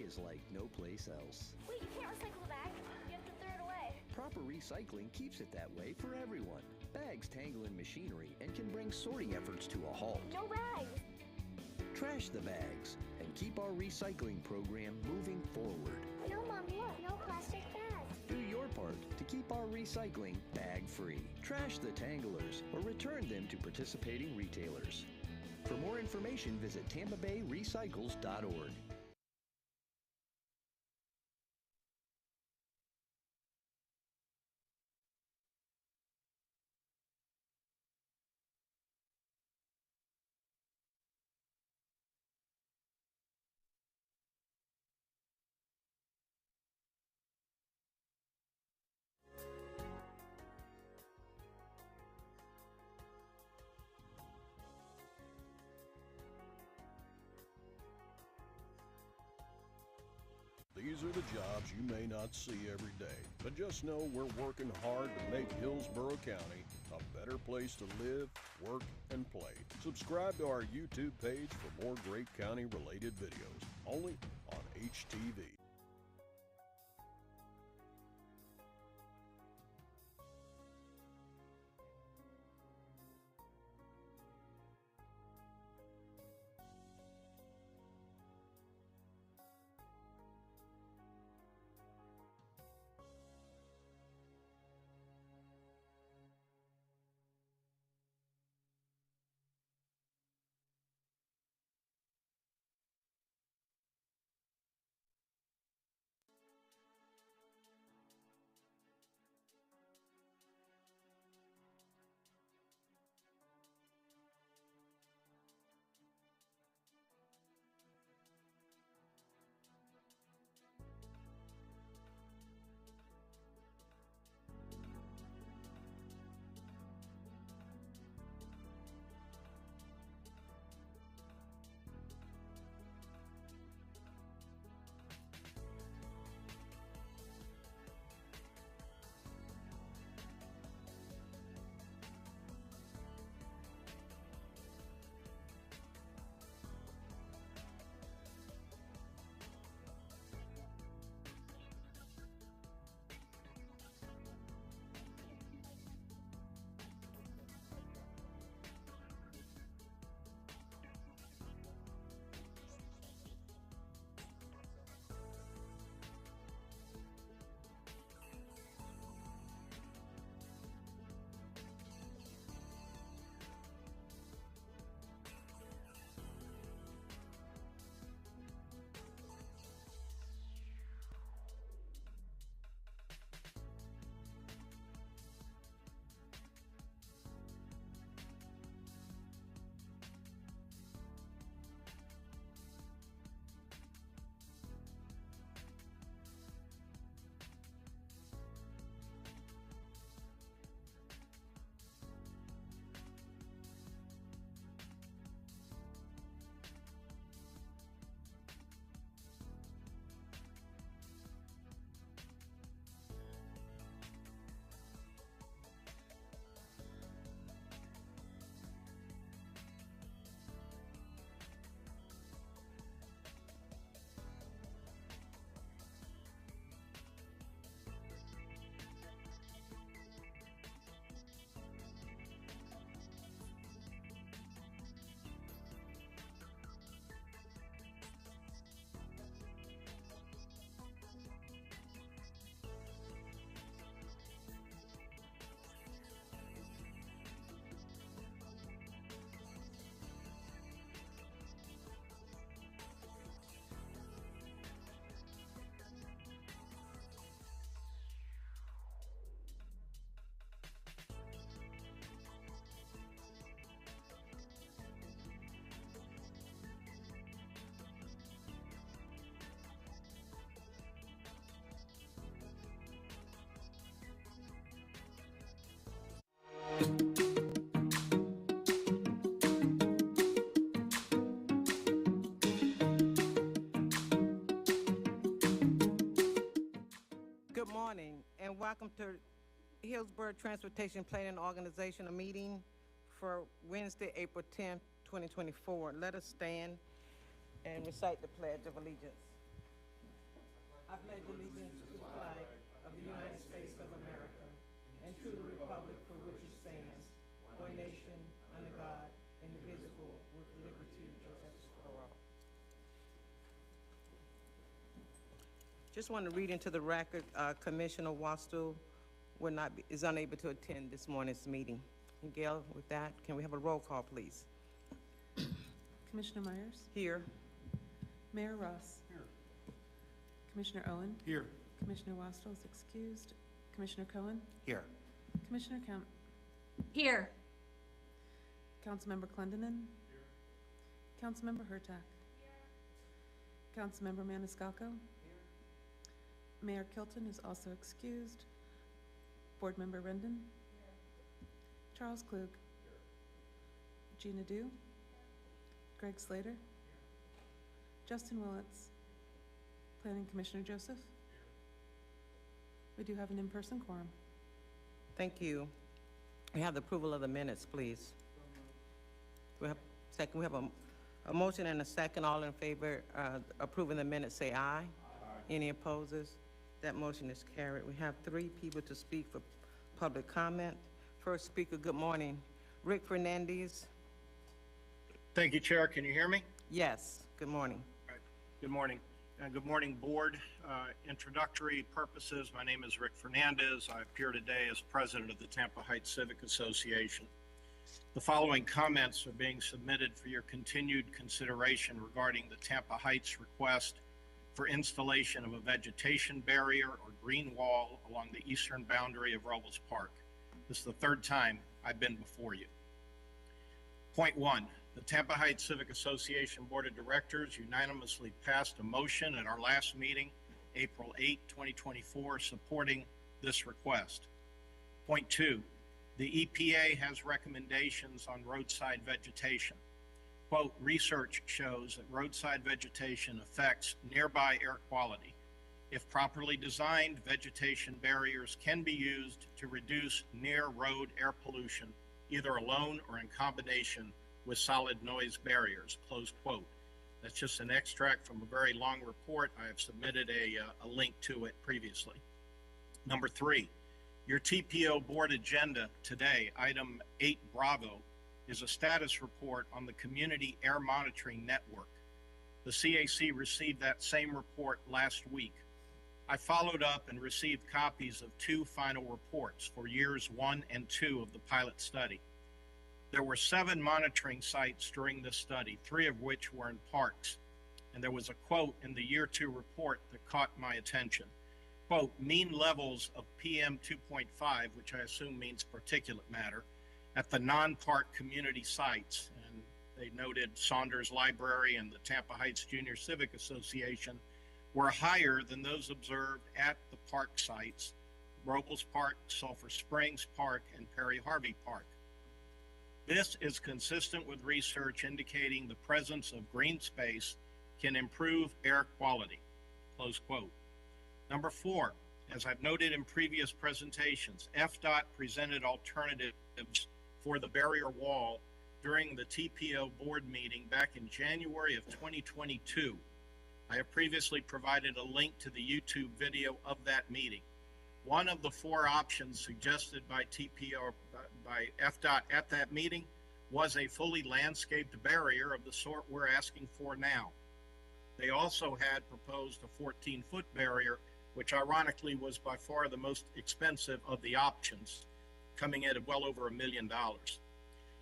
is like no place else. Wait, you can't recycle the bag. You have to throw it away. Proper recycling keeps it that way for everyone. Bags tangle in machinery and can bring sorting efforts to a halt. No bags. Trash the bags and keep our recycling program moving forward. No, Mom, look, no plastic bags. Do your part to keep our recycling bag-free. Trash the tanglers or return them to participating retailers. For more information, visit TampaBayRecycles.org. These are the jobs you may not see every day, but just know we're working hard to make Hillsborough County a better place to live, work, and play. Subscribe to our YouTube page for more great county-related videos, only on HTV. Good morning and welcome to Hillsborough Transportation Planning Organization, a meeting for Wednesday, April 10th, 2024. Let us stand and recite the Pledge of Allegiance. I pledge allegiance to the flag of the United States of America and to the republic for which it stands, one nation, under God, indivisible, with liberty and justice for all. Just want to read into the record, Commissioner Wastel is unable to attend this morning's meeting. And Gail, with that, can we have a roll call, please? Commissioner Myers? Here. Mayor Ross? Here. Commissioner Owen? Here. Commissioner Wastel is excused. Commissioner Cohen? Here. Commissioner Kemp? Here. Councilmember Clendenin? Here. Councilmember Hurtak? Here. Councilmember Maniscalco? Here. Mayor Kilton is also excused. Board Member Rendon? Here. Charles Klug? Here. Gina Dew? Here. Greg Slater? Here. Justin Willits? Planning Commissioner Joseph? Here. We do have an in-person quorum. Thank you. We have the approval of the minutes, please. We have second. We have a motion and a second. All in favor approving the minutes, say aye. Aye. Any opposes? That motion is carried. We have 3 people to speak for public comment. First speaker, good morning. Rick Fernandez. Thank you, Chair. Can you hear me? Yes, good morning. All right. Good morning. Good morning, Board. Introductory purposes, my name is Rick Fernandez. I appear today as President of the Tampa Heights Civic Association. The following comments are being submitted for your continued consideration regarding the Tampa Heights request for installation of a vegetation barrier or green wall along the eastern boundary of Robles Park. This is the 3rd time I've been before you. Point 1. The Tampa Heights Civic Association Board of Directors unanimously passed a motion at our last meeting, April 8, 2024, supporting this request. Point 2, the EPA has recommendations on roadside vegetation. Quote, research shows that roadside vegetation affects nearby air quality. If properly designed, vegetation barriers can be used to reduce near road air pollution, either alone or in combination with solid noise barriers, close quote. That's just an extract from a very long report. I have submitted a link to it previously. Number 3, your TPO board agenda today, item 8 Bravo, is a status report on the Community Air Monitoring Network. The CAC received that same report last week. I followed up and received copies of 2 final reports for years 1 and 2 of the pilot study. There were 7 monitoring sites during this study, 3 of which were in parks. And there was a quote in the year 2 report that caught my attention. Quote, mean levels of PM 2.5, which I assume means particulate matter, at the non-park community sites. And they noted Saunders Library and the Tampa Heights Junior Civic Association were higher than those observed at the park sites, Robles Park, Sulphur Springs Park, and Perry Harvey Park. This is consistent with research indicating the presence of green space can improve air quality, close quote. Number 4, as I've noted in previous presentations, FDOT presented alternatives for the barrier wall during the TPO board meeting back in January of 2022. I have previously provided a link to the YouTube video of that meeting. One of the 4 options suggested by TPO, by FDOT at that meeting was a fully landscaped barrier of the sort we're asking for now. They also had proposed a 14-foot barrier, which ironically was by far the most expensive of the options, coming in at well over $1 million.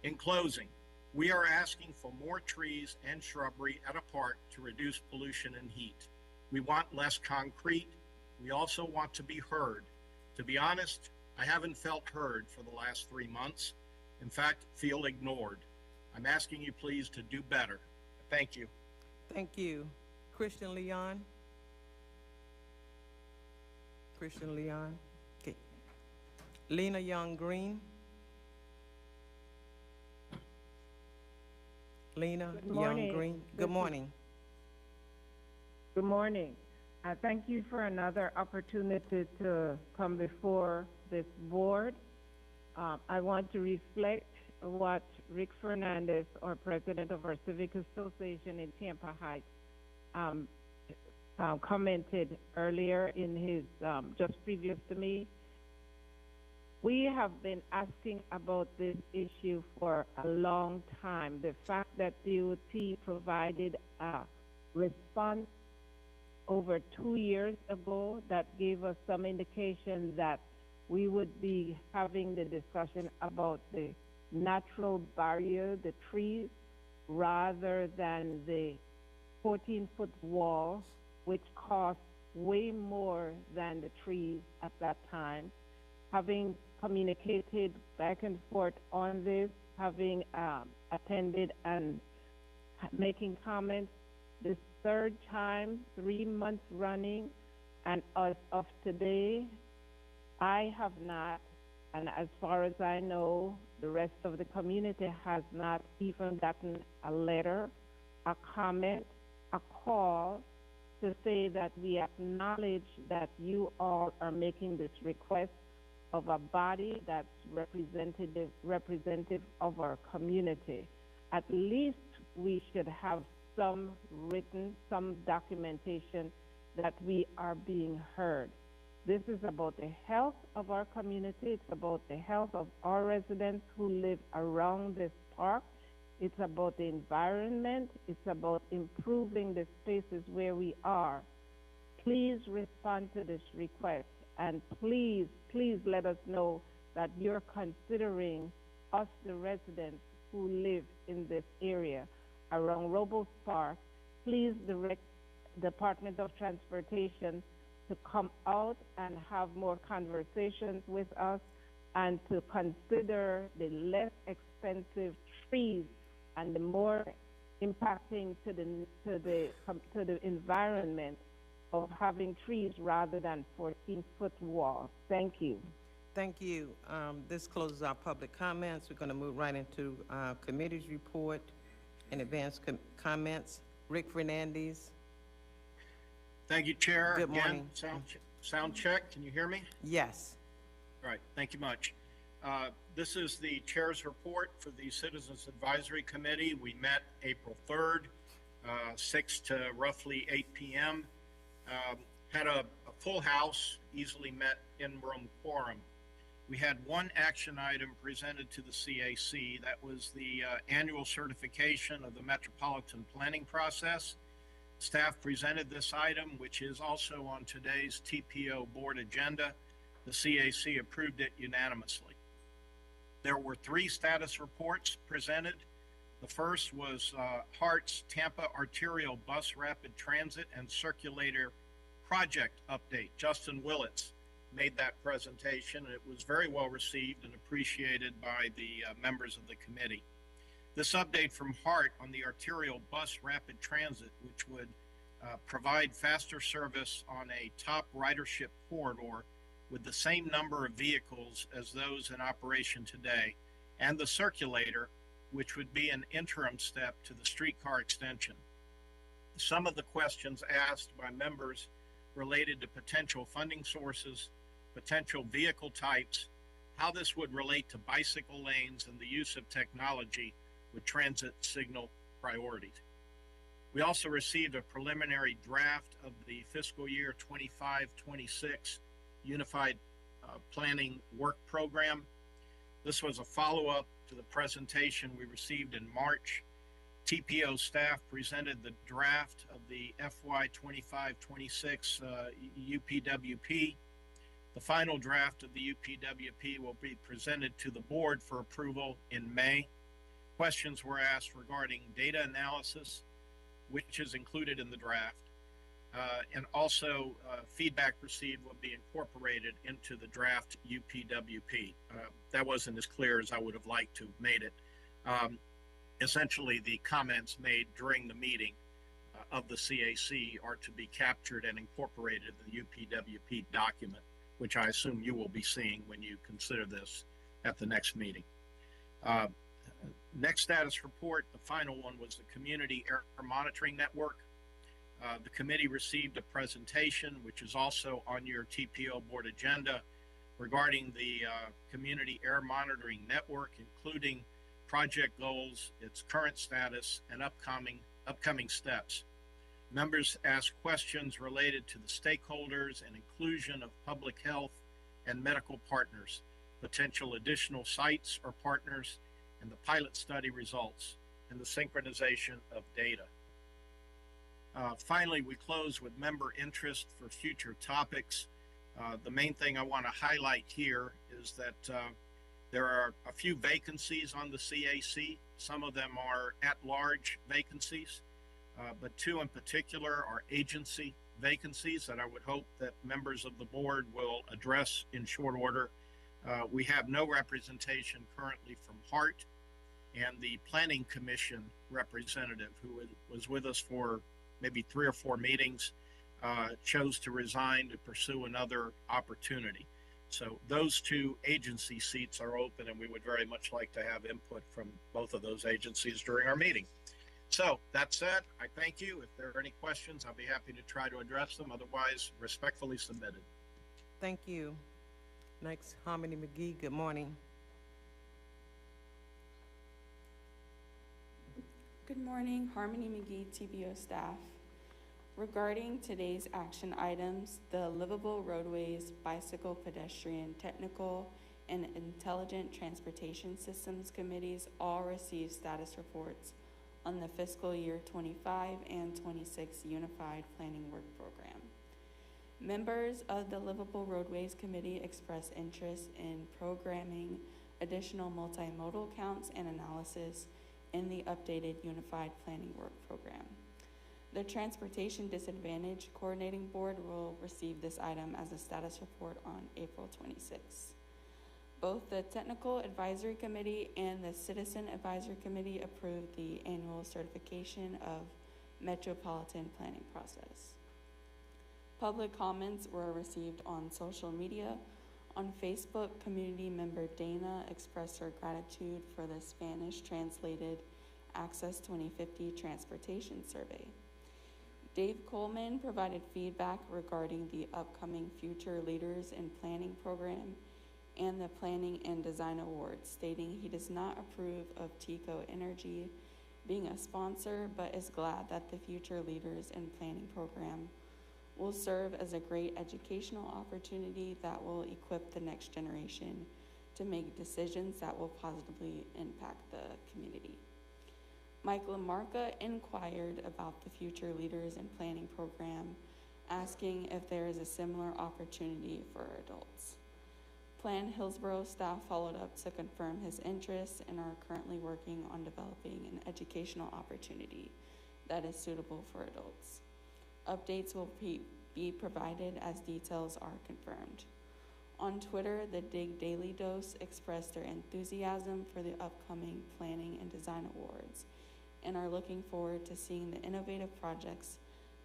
In closing, we are asking for more trees and shrubbery at a park to reduce pollution and heat. We want less concrete. We also want to be heard. To be honest, I haven't felt heard for the last 3 months. In fact, feel ignored. I'm asking you please to do better. Thank you. Thank you. Christian Leon. Christian Leon. Okay. Lena Young Green. Lena Young Green. Good morning. Good morning. Thank you for another opportunity to come before this board. I want to reflect what Rick Fernandez, our president of our Civic Association in Tampa Heights, commented earlier in his, just previous to me. We have been asking about this issue for a long time. The fact that DOT provided a response over 2 years ago that gave us some indication that we would be having the discussion about the natural barrier, the trees, rather than the 14-foot wall, which cost way more than the trees at that time. Having communicated back and forth on this, having attended and making comments this third time, 3 months running, and as of today, I have not, and as far as I know, the rest of the community has not even gotten a letter, a comment, a call to say that we acknowledge that you all are making this request of a body that's representative of our community. At least we should have some written, some documentation that we are being heard. This is about the health of our community. It's about the health of our residents who live around this park. It's about the environment. It's about improving the spaces where we are. Please respond to this request, and please, please let us know that you're considering us, the residents who live in this area around Robles Park. Please direct Department of Transportation to come out and have more conversations with us and to consider the less expensive trees and the more impacting to the environment of having trees rather than 14-foot walls. Thank you. Thank you. This closes our public comments. We're going to move right into committee's report and advanced comments. Rick Fernandez. Thank you, Chair. Good morning. Again, sound check. Can you hear me? Yes. All right. Thank you much. This is the Chair's report for the Citizens Advisory Committee. We met April 3rd, 6 to roughly 8 p.m. Had a full house, easily met in-room quorum. We had one action item presented to the CAC. That was the annual certification of the metropolitan planning process. Staff presented this item, which is also on today's TPO board agenda. The CAC approved it unanimously. There were 3 status reports presented. The first was HART's Tampa Arterial Bus Rapid Transit and Circulator Project Update. Justin Willits made that presentation, and it was very well received and appreciated by the members of the committee. This update from HART on the arterial bus rapid transit, which would provide faster service on a top ridership corridor with the same number of vehicles as those in operation today, and the circulator, which would be an interim step to the streetcar extension. Some of the questions asked by members related to potential funding sources, potential vehicle types, how this would relate to bicycle lanes, and the use of technology with transit signal priorities. We also received a preliminary draft of the fiscal year 25-26 Unified Planning Work Program. This was a follow-up to the presentation we received in March. TPO staff presented the draft of the FY 25-26 UPWP. The final draft of the UPWP will be presented to the board for approval in May. Questions were asked regarding data analysis, which is included in the draft, and also feedback received will be incorporated into the draft UPWP. That wasn't as clear as I would have liked to have made it. Essentially, the comments made during the meeting of the CAC are to be captured and incorporated in the UPWP document, which I assume you will be seeing when you consider this at the next meeting. Next status report, the final one, was the Community Air Monitoring Network. The committee received a presentation, which is also on your TPO board agenda, regarding the Community Air Monitoring Network, including project goals, its current status, and upcoming steps. Members ask questions related to the stakeholders and inclusion of public health and medical partners, potential additional sites or partners, and the pilot study results, and the synchronization of data. Finally, we close with member interest for future topics. The main thing I want to highlight here is that there are a few vacancies on the CAC. Some of them are at-large vacancies, but two in particular are agency vacancies that I would hope that members of the board will address in short order. We have no representation currently from HART, and the Planning Commission representative, who was with us for maybe 3 or 4 meetings, chose to resign to pursue another opportunity. So those 2 agency seats are open, and we would very much like to have input from both of those agencies during our meeting. So that said, I thank you. If there are any questions, I'll be happy to try to address them. Otherwise, respectfully submitted. Thank you. Next, Harmony McGee, good morning. Good morning, Harmony McGee, TBO staff. Regarding today's action items, the Livable Roadways, Bicycle, Pedestrian, Technical, and Intelligent Transportation Systems Committees all received status reports on the fiscal year 25 and 26 Unified Planning Work Program. Members of the Livable Roadways Committee expressed interest in programming additional multimodal counts and analysis in the updated Unified Planning Work Program. The Transportation Disadvantage Coordinating Board will receive this item as a status report on April 26. Both the Technical Advisory Committee and the Citizen Advisory Committee approved the annual certification of Metropolitan Planning Process. Public comments were received on social media. On Facebook, community member Dana expressed her gratitude for the Spanish translated Access 2050 Transportation Survey. Dave Coleman provided feedback regarding the upcoming Future Leaders in Planning program and the Planning and Design Awards, stating he does not approve of TECO Energy being a sponsor, but is glad that the Future Leaders in Planning program will serve as a great educational opportunity that will equip the next generation to make decisions that will positively impact the community. Mike LaMarca inquired about the Future Leaders in Planning program, asking if there is a similar opportunity for adults. Plan Hillsborough staff followed up to confirm his interest and are currently working on developing an educational opportunity that is suitable for adults. Updates will be provided as details are confirmed. On Twitter, the Dig Daily Dose expressed their enthusiasm for the upcoming Planning and Design Awards and are looking forward to seeing the innovative projects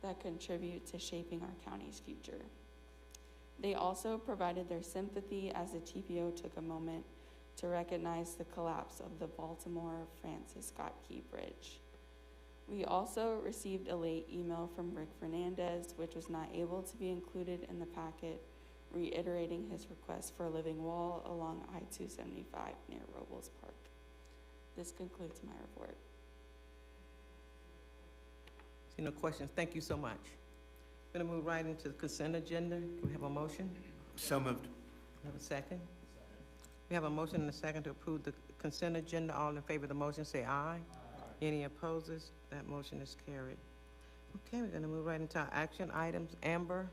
that contribute to shaping our county's future. They also provided their sympathy as the TPO took a moment to recognize the collapse of the Baltimore Francis Scott Key Bridge. We also received a late email from Rick Fernandez, which was not able to be included in the packet, reiterating his request for a living wall along I-275 near Robles Park. This concludes my report. See no questions. Thank you so much. Going to move right into the consent agenda. Can we have a motion? So moved. Have a second? We have a motion and a second to approve the consent agenda. All in favor of the motion say aye. Any opposes? That motion is carried. Okay, we're going to move right into our action items. Amber?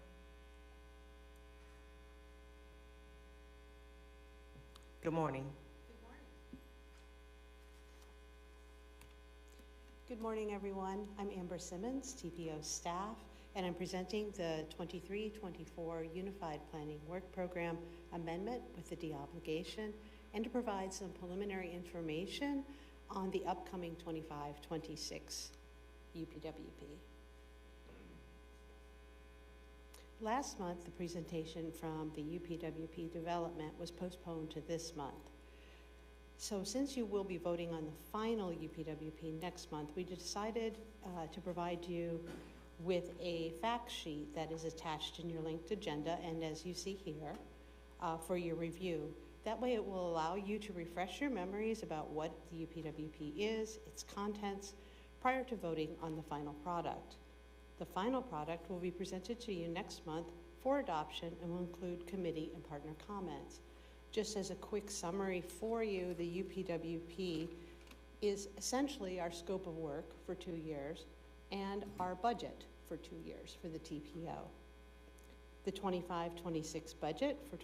Good morning. Good morning, everyone. I'm Amber Simmons, TPO staff, and I'm presenting the 23-24 Unified Planning Work Program amendment with the deobligation and to provide some preliminary information on the upcoming 25-26 UPWP. Last month, the presentation from the UPWP development was postponed to this month. So since you will be voting on the final UPWP next month, we decided to provide you with a fact sheet that is attached in your linked agenda, and as you see here, for your review. That way it will allow you to refresh your memories about what the UPWP is, its contents, prior to voting on the final product. The final product will be presented to you next month for adoption and will include committee and partner comments. Just as a quick summary for you, the UPWP is essentially our scope of work for 2 years and our budget for 2 years for the TPO. The 25-26 budget for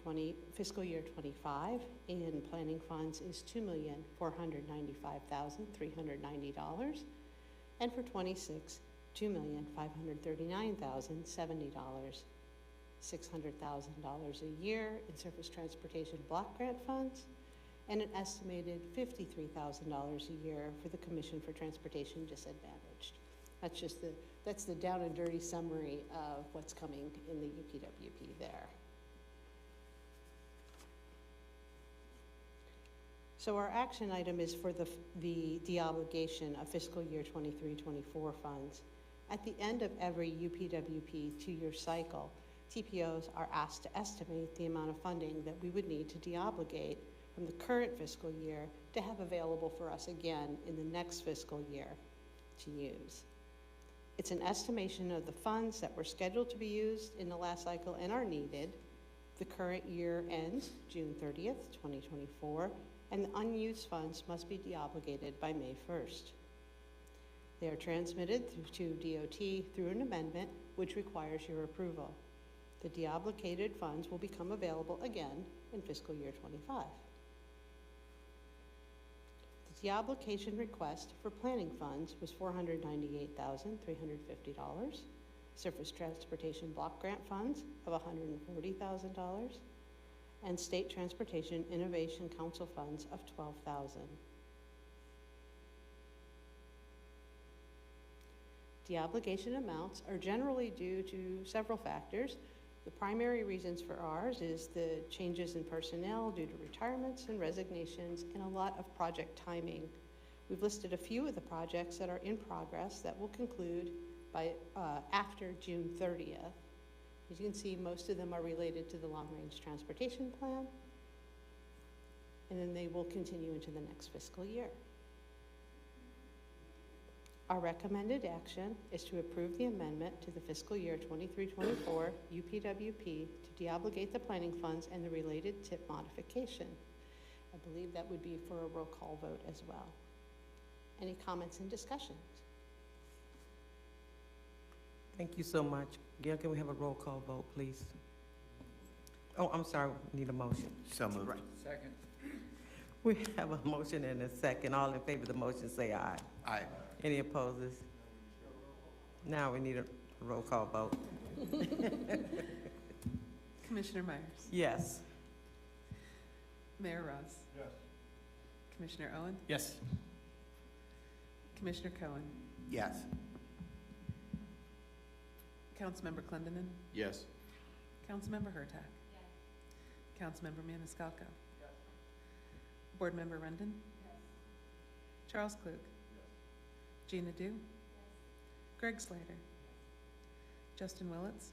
fiscal year 25 in planning funds is $2,495,390, and for 26, $2,539,070, $600,000 a year in surface transportation block grant funds, and an estimated $53,000 a year for the Commission for Transportation Disadvantaged. That's the down and dirty summary of what's coming in the UPWP there. So our action item is for the deobligation of fiscal year 23-24 funds. At the end of every UPWP 2-year cycle, TPOs are asked to estimate the amount of funding that we would need to deobligate from the current fiscal year to have available for us again in the next fiscal year to use. It's an estimation of the funds that were scheduled to be used in the last cycle and are needed. The current year ends June 30th, 2024, and the unused funds must be deobligated by May 1st. They are transmitted to DOT through an amendment which requires your approval. The deobligated funds will become available again in fiscal year 25. The deobligation request for planning funds was $498,350, surface transportation block grant funds of $140,000, and State Transportation Innovation Council funds of $12,000. Deobligation amounts are generally due to several factors. The primary reasons for ours is the changes in personnel due to retirements and resignations and a lot of project timing. We've listed a few of the projects that are in progress that will conclude by after June 30th. As you can see, most of them are related to the long-range transportation plan, and then they will continue into the next fiscal year. Our recommended action is to approve the amendment to the fiscal year 23-24 UPWP to deobligate the planning funds and the related tip modification. I believe that would be for a roll call vote as well. Any comments and discussions? Thank you so much. Gail, can we have a roll call vote, please? Oh, I'm sorry, we need a motion. So moved. Right. Second. We have a motion and a second. All in favor of the motion say aye. Aye. Any opposes? Now we need a roll call vote. Commissioner Myers? Yes. Mayor Ross? Yes. Commissioner Owen? Yes. Commissioner Cohen? Yes. Councilmember Clendenin? Yes. Councilmember Hurtak? Yes. Councilmember Maniscalco? Yes. Board Member Rendon? Yes. Charles Klug? Yes. Gina Dew? Yes. Greg Slater? Yes. Justin Willits?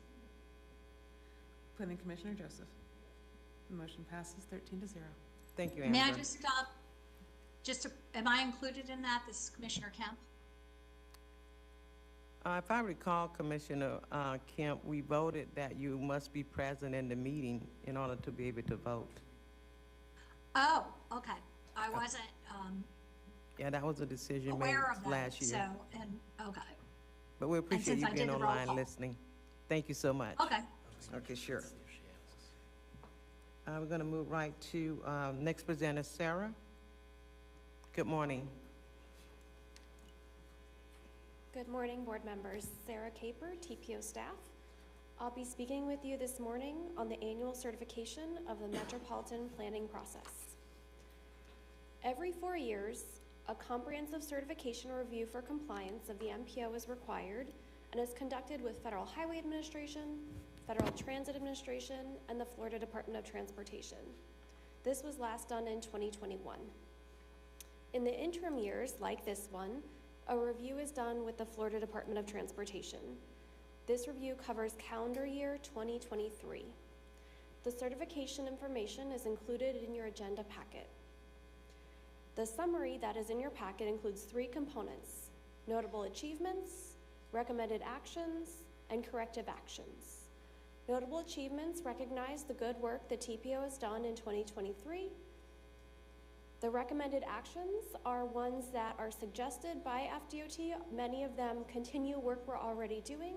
Planning Commissioner Joseph? The motion passes 13-0. Thank you, Amber. May I just stop? Am I included in that? This is Commissioner Kemp. If I recall, Commissioner Kemp, we voted that you must be present in the meeting in order to be able to vote. Oh, okay. I wasn't Yeah, that was a decision made aware of that. last year. So, okay. But we appreciate since you I being did the roll online call. listening. Thank you so much. Okay. Okay, sure. We're going to move right to next presenter, Sarah. Good morning. Good morning, board members. Sarah Caper, TPO staff. I'll be speaking with you this morning on the annual certification of the Metropolitan Planning process. Every 4 years, a comprehensive certification review for compliance of the MPO is required and is conducted with Federal Highway Administration, Federal Transit Administration, and the Florida Department of Transportation. This was last done in 2021. In the interim years, like this one, a review is done with the Florida Department of Transportation. This review covers calendar year 2023. The certification information is included in your agenda packet. The summary that is in your packet includes 3 components: notable achievements, recommended actions, and corrective actions. Notable achievements recognize the good work the TPO has done in 2023. The recommended actions are ones that are suggested by FDOT. Many of them continue work we're already doing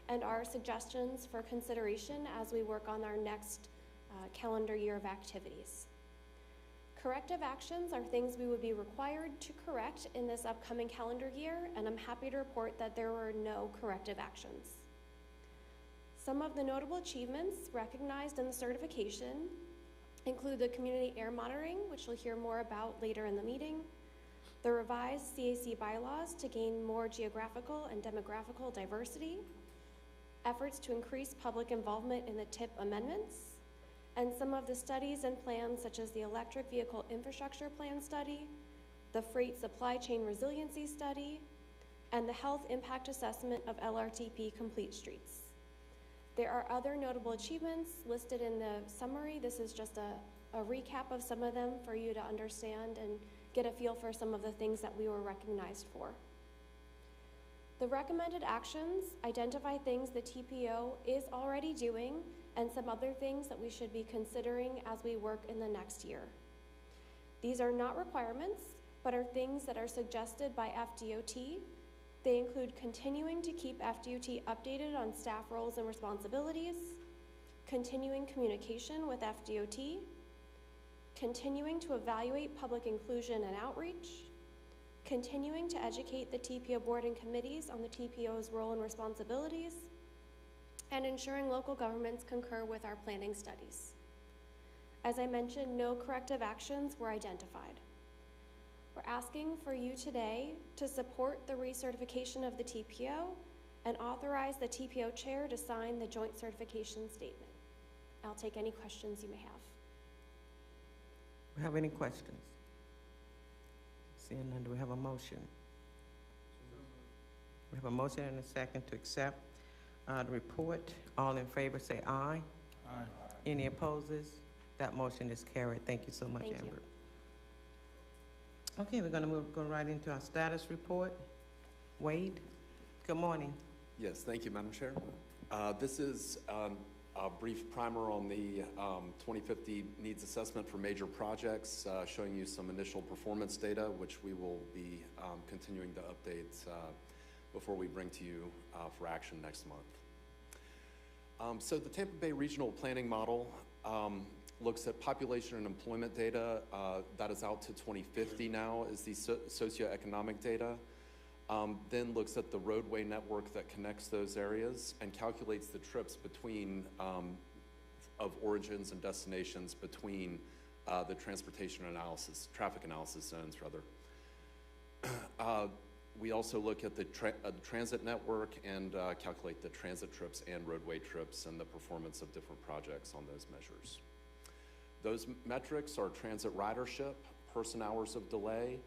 and are suggestions for consideration as we work on our next calendar year of activities. Corrective actions are things we would be required to correct in this upcoming calendar year, and I'm happy to report that there were no corrective actions. Some of the notable achievements recognized in the certification include the community air monitoring, which we'll hear more about later in the meeting, the revised CAC bylaws to gain more geographical and demographical diversity, efforts to increase public involvement in the TIP amendments, and some of the studies and plans such as the electric vehicle infrastructure plan study, the freight supply chain resiliency study, and the health impact assessment of LRTP complete streets. There are other notable achievements listed in the summary. This is just a recap of some of them for you to understand and get a feel for some of the things that we were recognized for. The recommended actions identify things the TPO is already doing and some other things that we should be considering as we work in the next year. These are not requirements, but are things that are suggested by FDOT. They include continuing to keep FDOT updated on staff roles and responsibilities, continuing communication with FDOT, continuing to evaluate public inclusion and outreach, continuing to educate the TPO board and committees on the TPO's role and responsibilities, and ensuring local governments concur with our planning studies. As I mentioned, no corrective actions were identified. We're asking for you today to support the recertification of the TPO and authorize the TPO chair to sign the joint certification statement. I'll take any questions you may have. We have any questions? Seeing none, do we have a motion? We have a motion and a second to accept the report. All in favor say aye. Aye. Any opposes? That motion is carried. Thank you so much, Thank Amber. You. Okay, we're going to go right into our status report. Wade, good morning. Yes, thank you, Madam Chair. This is a brief primer on the 2050 needs assessment for major projects, showing you some initial performance data, which we will be continuing to update before we bring to you for action next month. So the Tampa Bay Regional Planning Model looks at population and employment data that is out to 2050 now is the socioeconomic data. Then looks at the roadway network that connects those areas and calculates the trips between of origins and destinations between the transportation analysis, traffic analysis zones rather. We also look at the transit network and calculate the transit trips and roadway trips and the performance of different projects on those measures. Those metrics are transit ridership, person hours of delay,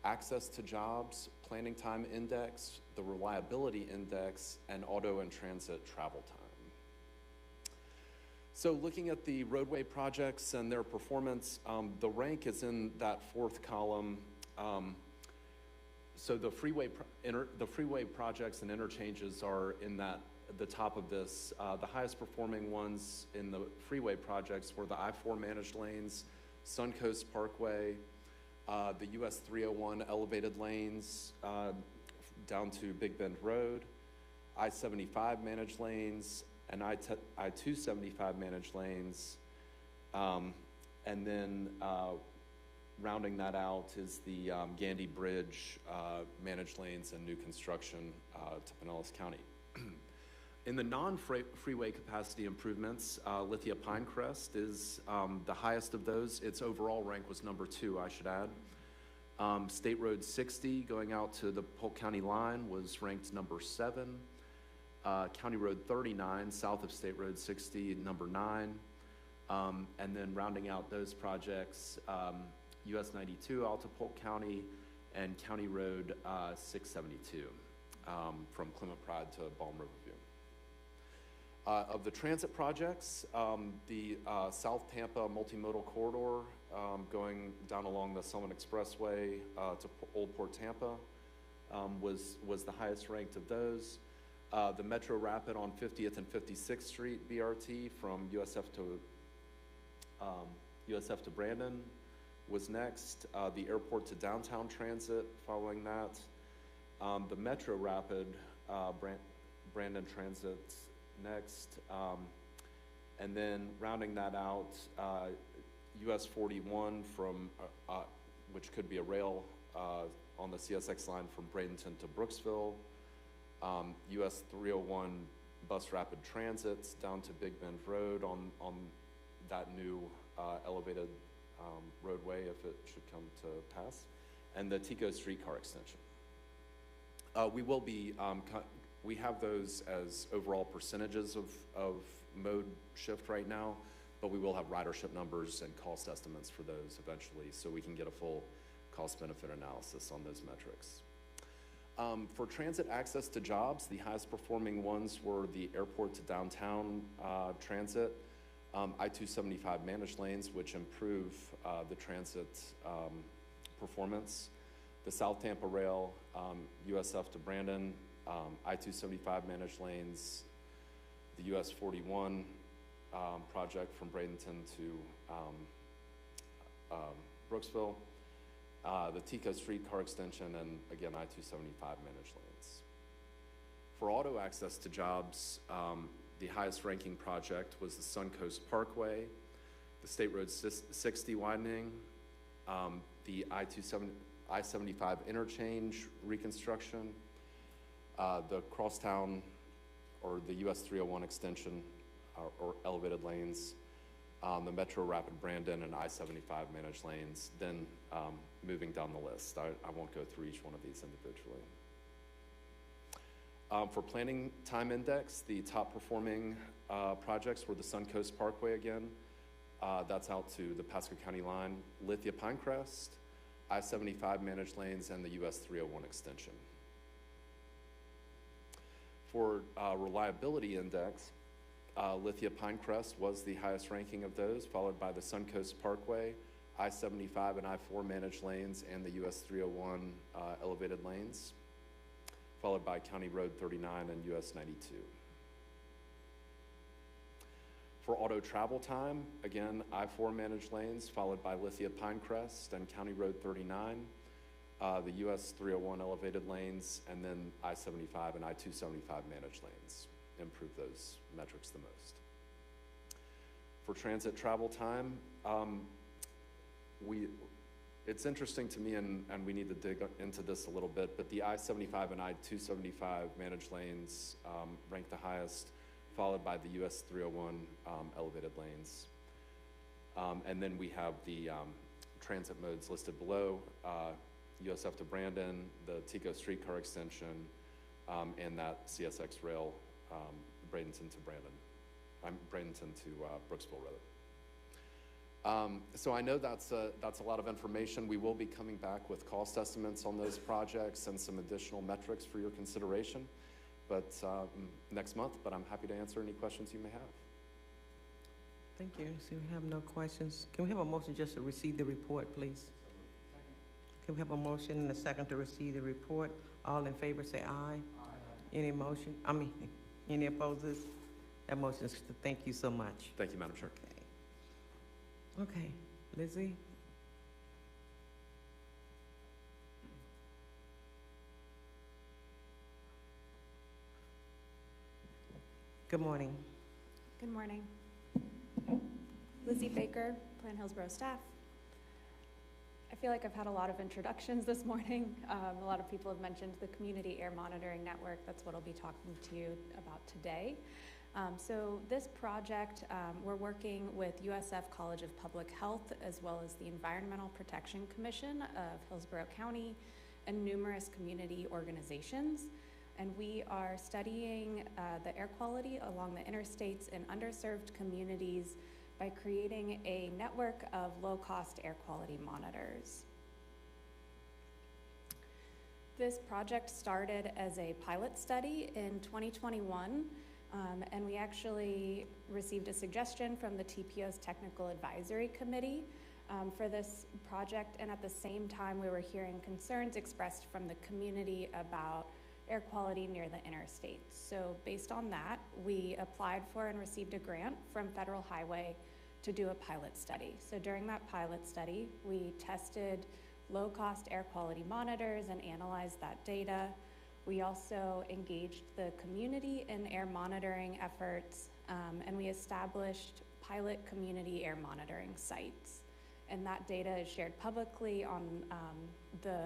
access to jobs, planning time index, the reliability index, and auto and transit travel time. So looking at the roadway projects and their performance, the rank is in that fourth column. So the freeway projects and interchanges are in the top of this. The highest performing ones in the freeway projects were the I-4 managed lanes, Suncoast Parkway, the US 301 elevated lanes down to Big Bend Road, I-75 managed lanes, and I-275 managed lanes, and then rounding that out is the Gandy Bridge managed lanes and new construction to Pinellas County. In the non-freeway capacity improvements, Lithia Pinecrest is the highest of those. Its overall rank was number 2, I should add. State Road 60 going out to the Polk County line was ranked number 7. County Road 39 south of State Road 60, number 9. And then rounding out those projects, US 92 out to Polk County and County Road 672 from Clement Pride to Balm Riverview. Of the transit projects, the South Tampa multimodal corridor going down along the Summit Expressway to Old Port Tampa was the highest ranked of those. The Metro Rapid on 50th and 56th Street BRT from USF to Brandon was next. The airport to downtown transit following that. The Metro Rapid Brandon Transit next. And then rounding that out, US 41 from, which could be a rail on the CSX line from Bradenton to Brooksville. US 301 bus rapid transits down to Big Bend Road on that new elevated roadway if it should come to pass, and the Tico streetcar extension. We will be, we have those as overall percentages of mode shift right now, but we will have ridership numbers and cost estimates for those eventually, so we can get a full cost-benefit analysis on those metrics. For transit access to jobs, the highest performing ones were the airport to downtown transit, I-275 managed lanes, which improve the transit performance, the South Tampa Rail, USF to Brandon, I-275 managed lanes, the US 41 project from Bradenton to Brooksville, the Tico streetcar extension, and again, I-275 managed lanes. For auto access to jobs, the highest ranking project was the Suncoast Parkway, the State Road 60 widening, the I-75 interchange reconstruction, the crosstown or the US 301 extension or elevated lanes, the Metro Rapid Brandon and I-75 managed lanes, then moving down the list. I won't go through each one of these individually. For planning time index, the top performing projects were the Suncoast Parkway again. That's out to the Pasco County line, Lithia Pinecrest, I-75 managed lanes, and the US 301 extension. For reliability index, Lithia Pinecrest was the highest ranking of those, followed by the Suncoast Parkway, I-75 and I-4 managed lanes, and the US 301 elevated lanes, followed by County Road 39 and US 92. For auto travel time, again, I-4 managed lanes, followed by Lithia Pinecrest and County Road 39, the US 301 elevated lanes, and then I-75 and I-275 managed lanes. Improve those metrics the most. For transit travel time, it's interesting to me, and we need to dig into this a little bit, but the I-75 and I-275 managed lanes rank the highest, followed by the US 301 elevated lanes. And then we have the transit modes listed below, USF to Brandon, the Tico streetcar extension, and that CSX rail, Bradenton to Bradenton to Brooksville rather. So I know that's a lot of information. We will be coming back with cost estimates on those projects and some additional metrics for your consideration, but next month. But I'm happy to answer any questions you may have. Thank you. So we have no questions. Can we have a motion just to receive the report, please? Can we have a motion and a second to receive the report? All in favor say aye. Aye. Any opposers? That motion is, thank you so much. Thank you, Madam Chair. Okay, Lizzie? Good morning. Good morning. Lizzie Baker, Plan Hillsborough staff. I feel like I've had a lot of introductions this morning. A lot of people have mentioned the Community Air Monitoring Network. That's what I'll be talking to you about today. So this project, we're working with USF College of Public Health as well as the Environmental Protection Commission of Hillsborough County and numerous community organizations. And we are studying the air quality along the interstates in underserved communities by creating a network of low-cost air quality monitors. This project started as a pilot study in 2021, and we actually received a suggestion from the TPO's Technical Advisory Committee for this project, and at the same time we were hearing concerns expressed from the community about air quality near the interstates. So based on that, we applied for and received a grant from Federal Highway to do a pilot study. So during that pilot study, we tested low-cost air quality monitors and analyzed that data. We also engaged the community in air monitoring efforts, and we established pilot community air monitoring sites. And that data is shared publicly on the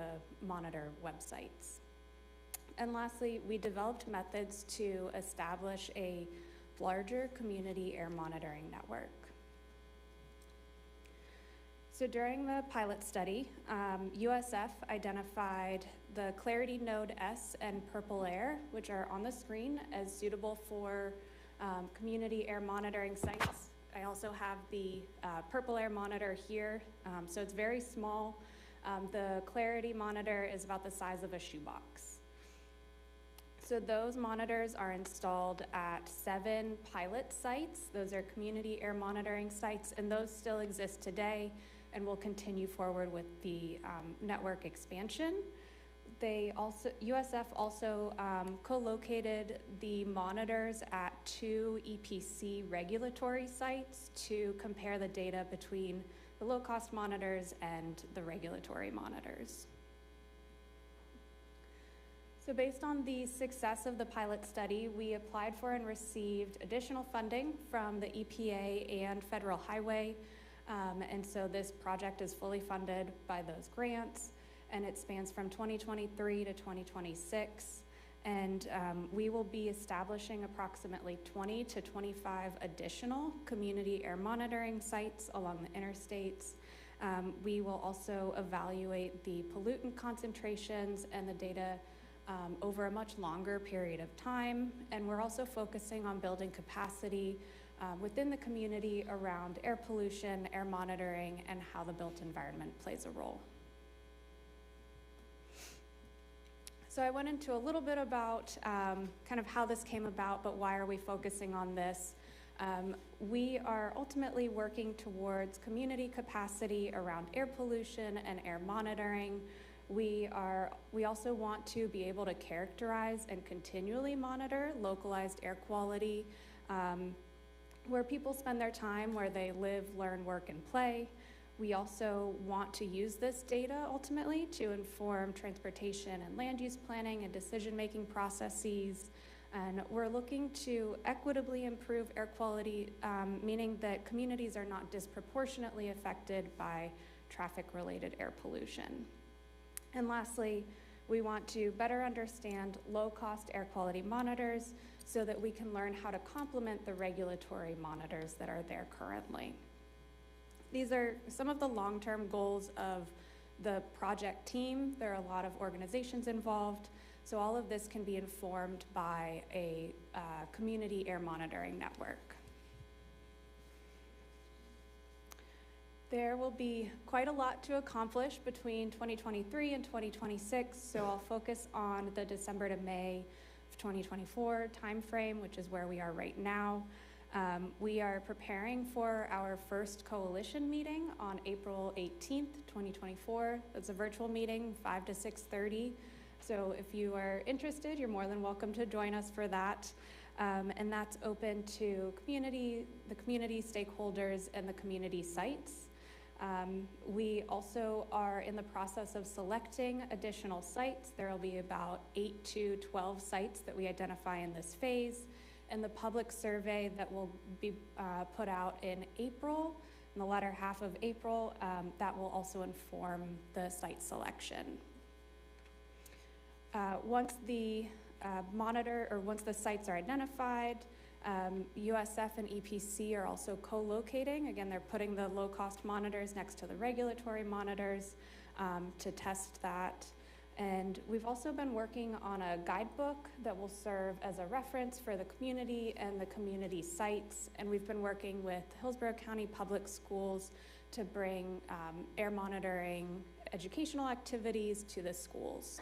monitor websites. And lastly, we developed methods to establish a larger community air monitoring network. So during the pilot study, USF identified the Clarity Node S and Purple Air, which are on the screen, as suitable for community air monitoring sites. I also have the Purple Air monitor here, so it's very small. The Clarity monitor is about the size of a shoebox. So those monitors are installed at 7 pilot sites. Those are community air monitoring sites, and those still exist today and will continue forward with the network expansion. USF also co-located the monitors at 2 EPC regulatory sites to compare the data between the low-cost monitors and the regulatory monitors. So based on the success of the pilot study, we applied for and received additional funding from the EPA and Federal Highway. And so this project is fully funded by those grants, and it spans from 2023 to 2026. And we will be establishing approximately 20 to 25 additional community air monitoring sites along the interstates. We will also evaluate the pollutant concentrations and the data over a much longer period of time. And we're also focusing on building capacity within the community around air pollution, air monitoring, and how the built environment plays a role. So I went into a little bit about kind of how this came about, but why are we focusing on this? We are ultimately working towards community capacity around air pollution and air monitoring. We also want to be able to characterize and continually monitor localized air quality where people spend their time, where they live, learn, work, and play. We also want to use this data ultimately to inform transportation and land use planning and decision-making processes. And we're looking to equitably improve air quality, meaning that communities are not disproportionately affected by traffic-related air pollution. And lastly, we want to better understand low-cost air quality monitors so that we can learn how to complement the regulatory monitors that are there currently. These are some of the long-term goals of the project team. There are a lot of organizations involved, so all of this can be informed by a community air monitoring network. There will be quite a lot to accomplish between 2023 and 2026, so I'll focus on the December to May of 2024 timeframe, which is where we are right now. We are preparing for our first coalition meeting on April 18th, 2024. It's a virtual meeting, 5 to 6:30. So if you are interested, you're more than welcome to join us for that. And that's open to the community stakeholders and the community sites. We also are in the process of selecting additional sites. There will be about 8 to 12 sites that we identify in this phase. And the public survey that will be put out in April, in the latter half of April, that will also inform the site selection. Once the once the sites are identified, USF and EPC are also co-locating. Again, they're putting the low-cost monitors next to the regulatory monitors to test that. And we've also been working on a guidebook that will serve as a reference for the community and the community sites. And we've been working with Hillsborough County Public Schools to bring air monitoring educational activities to the schools.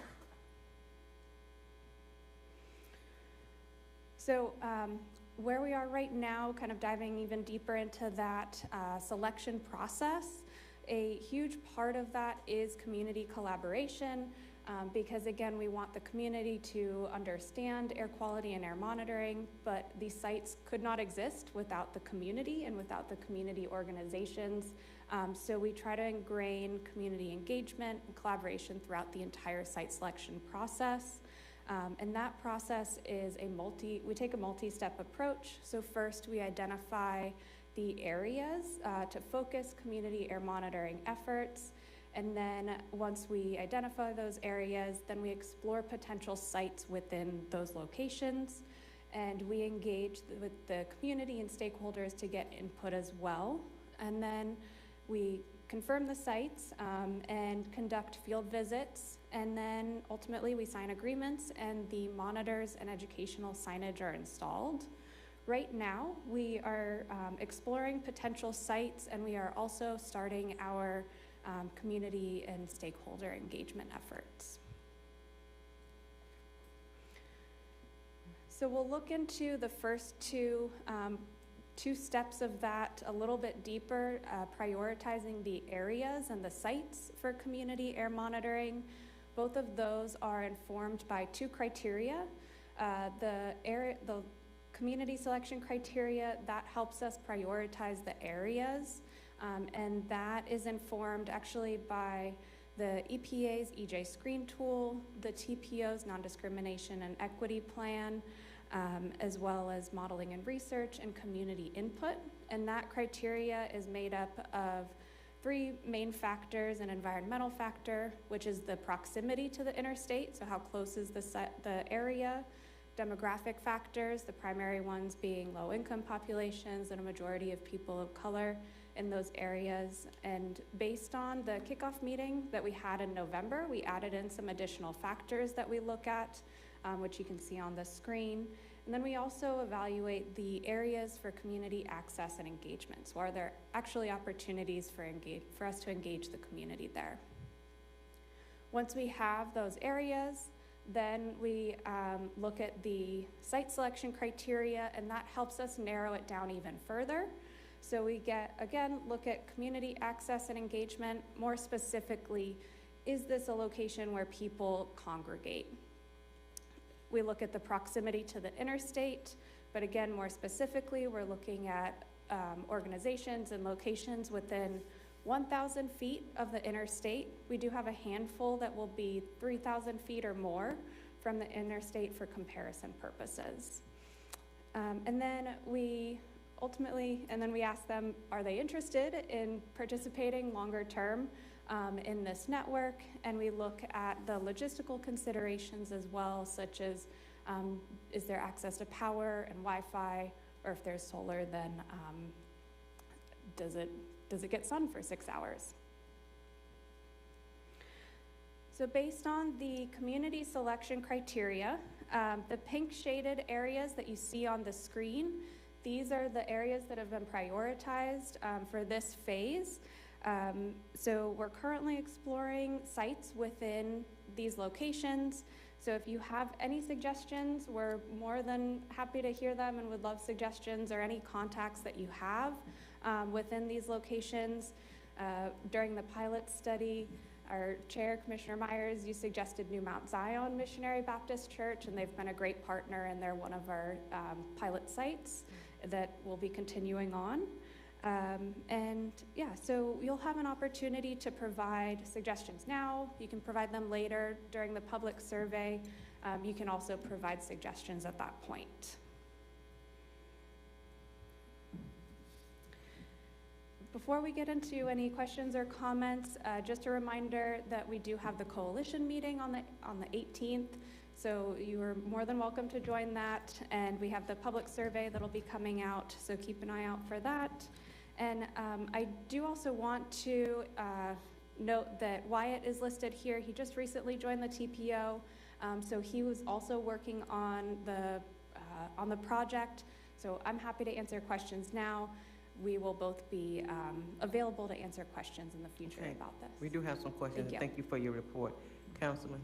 So where we are right now, kind of diving even deeper into that selection process, A huge part of that is community collaboration, because again, we want the community to understand air quality and air monitoring, but these sites could not exist without the community and without the community organizations. So we try to ingrain community engagement and collaboration throughout the entire site selection process. And that process is we take a multi-step approach. So first we identify the areas to focus community air monitoring efforts. And then once we identify those areas, then we explore potential sites within those locations. And we engage with the community and stakeholders to get input as well. And then we confirm the sites and conduct field visits. And then ultimately we sign agreements and the monitors and educational signage are installed. Right now, we are exploring potential sites, and we are also starting our community and stakeholder engagement efforts. So we'll look into the first two steps of that a little bit deeper, prioritizing the areas and the sites for community air monitoring. Both of those are informed by two criteria. The community selection criteria, that helps us prioritize the areas, and that is informed actually by the EPA's EJ Screen tool, the TPO's non-discrimination and equity plan, as well as modeling and research and community input. And that criteria is made up of three main factors: an environmental factor, which is the proximity to the interstate, so how close is the area; demographic factors, the primary ones being low-income populations and a majority of people of color in those areas. And based on the kickoff meeting that we had in November, we added in some additional factors that we look at, which you can see on the screen. And then we also evaluate the areas for community access and engagement. So are there actually opportunities for us to engage the community there? Once we have those areas, then we look at the site selection criteria, and that helps us narrow it down even further. So we look at community access and engagement. More specifically, is this a location where people congregate? We look at the proximity to the interstate, but again, more specifically, we're looking at organizations and locations within 1,000 feet of the interstate. We do have a handful that will be 3,000 feet or more from the interstate for comparison purposes. And then we ask them, are they interested in participating longer term in this network? And we look at the logistical considerations as well, such as is there access to power and Wi-Fi, or if there's solar, then does it get sun for 6 hours? So based on the community selection criteria, the pink shaded areas that you see on the screen, these are the areas that have been prioritized for this phase. So we're currently exploring sites within these locations. So if you have any suggestions, we're more than happy to hear them and would love suggestions or any contacts that you have within these locations. During the pilot study, our chair, Commissioner Myers, you suggested New Mount Zion Missionary Baptist Church, and they've been a great partner, and they're one of our pilot sites that we'll be continuing on. So you'll have an opportunity to provide suggestions now. You can provide them later during the public survey. You can also provide suggestions at that point. Before we get into any questions or comments, just a reminder that we do have the coalition meeting on the 18th. So you are more than welcome to join that. And we have the public survey that'll be coming out, so keep an eye out for that. And I do also want to note that Wyatt is listed here. He just recently joined the TPO, so he was also working on the project. So I'm happy to answer questions now. We will both be available to answer questions in the future about this. We do have some questions. Thank you for your report. Councilman?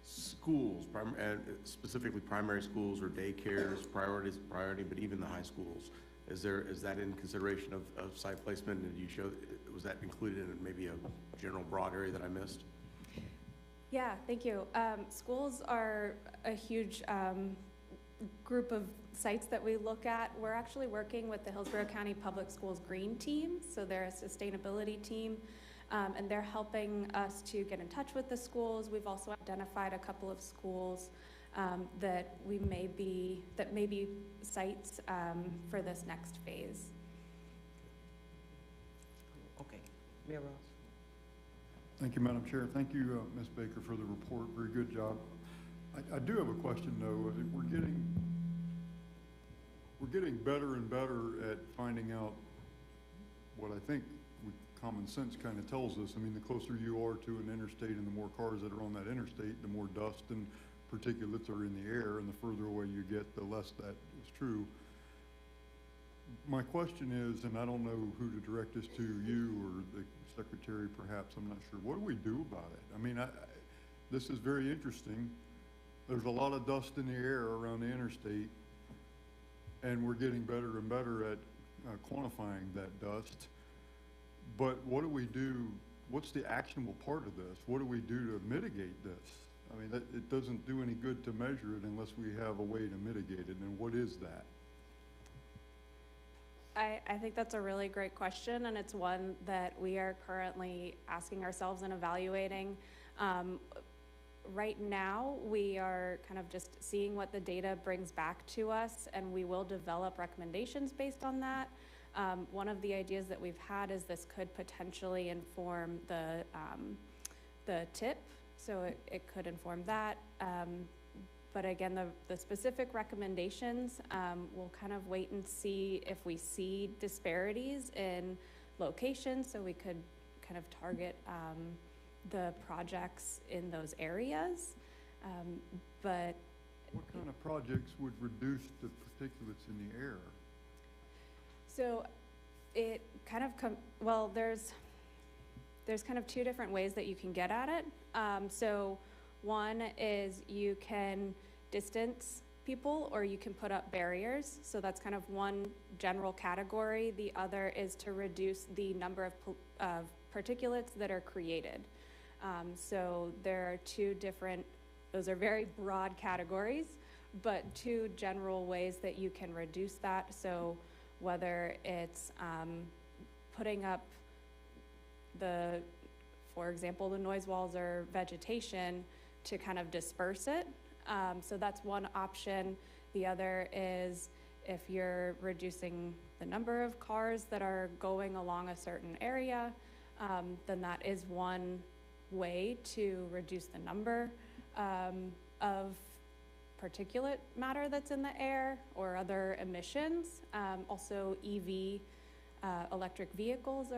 Schools, and specifically primary schools or daycares, priority, but even the high schools. Is that in consideration of site placement? And you show, was that included in maybe a general broad area that I missed? Yeah, thank you. Schools are a huge group of sites that we look at. We're actually working with the Hillsborough County Public Schools Green Team, so they're a sustainability team, and they're helping us to get in touch with the schools. We've also identified a couple of schools that may be sites for this next phase. Okay, Mayor Ross. Thank you, Madam Chair. Thank you, Ms. Baker, for the report. Very good job. I do have a question, though. We're getting better and better at finding out what I think common sense kind of tells us. I mean, the closer you are to an interstate and the more cars that are on that interstate, the more dust and particulates are in the air, and the further away you get, the less that is true. My question is, and I don't know who to direct this to, you or the secretary perhaps, I'm not sure. What do we do about it? I mean, this is very interesting. There's a lot of dust in the air around the interstate, and we're getting better and better at quantifying that dust. But what do we do? What's the actionable part of this? What do we do to mitigate this? I mean, it doesn't do any good to measure it unless we have a way to mitigate it. And what is that? I think that's a really great question, and it's one that we are currently asking ourselves and evaluating. Right now, we are kind of just seeing what the data brings back to us, and we will develop recommendations based on that. One of the ideas that we've had is this could potentially inform the tip, so it could inform that. But again, the specific recommendations, we'll kind of wait and see if we see disparities in locations, so we could kind of target the projects in those areas. But what kind of projects would reduce the particulates in the air? So it kind of well, there's kind of two different ways that you can get at it. So one is you can distance people, or you can put up barriers. So that's kind of one general category. The other is to reduce the number of particulates that are created. So there are two different, those are very broad categories, but two general ways that you can reduce that. So whether it's putting up for example, the noise walls or vegetation to kind of disperse it. So that's one option. The other is if you're reducing the number of cars that are going along a certain area, then that is one way to reduce the number of particulate matter that's in the air or other emissions. Also EV, electric vehicles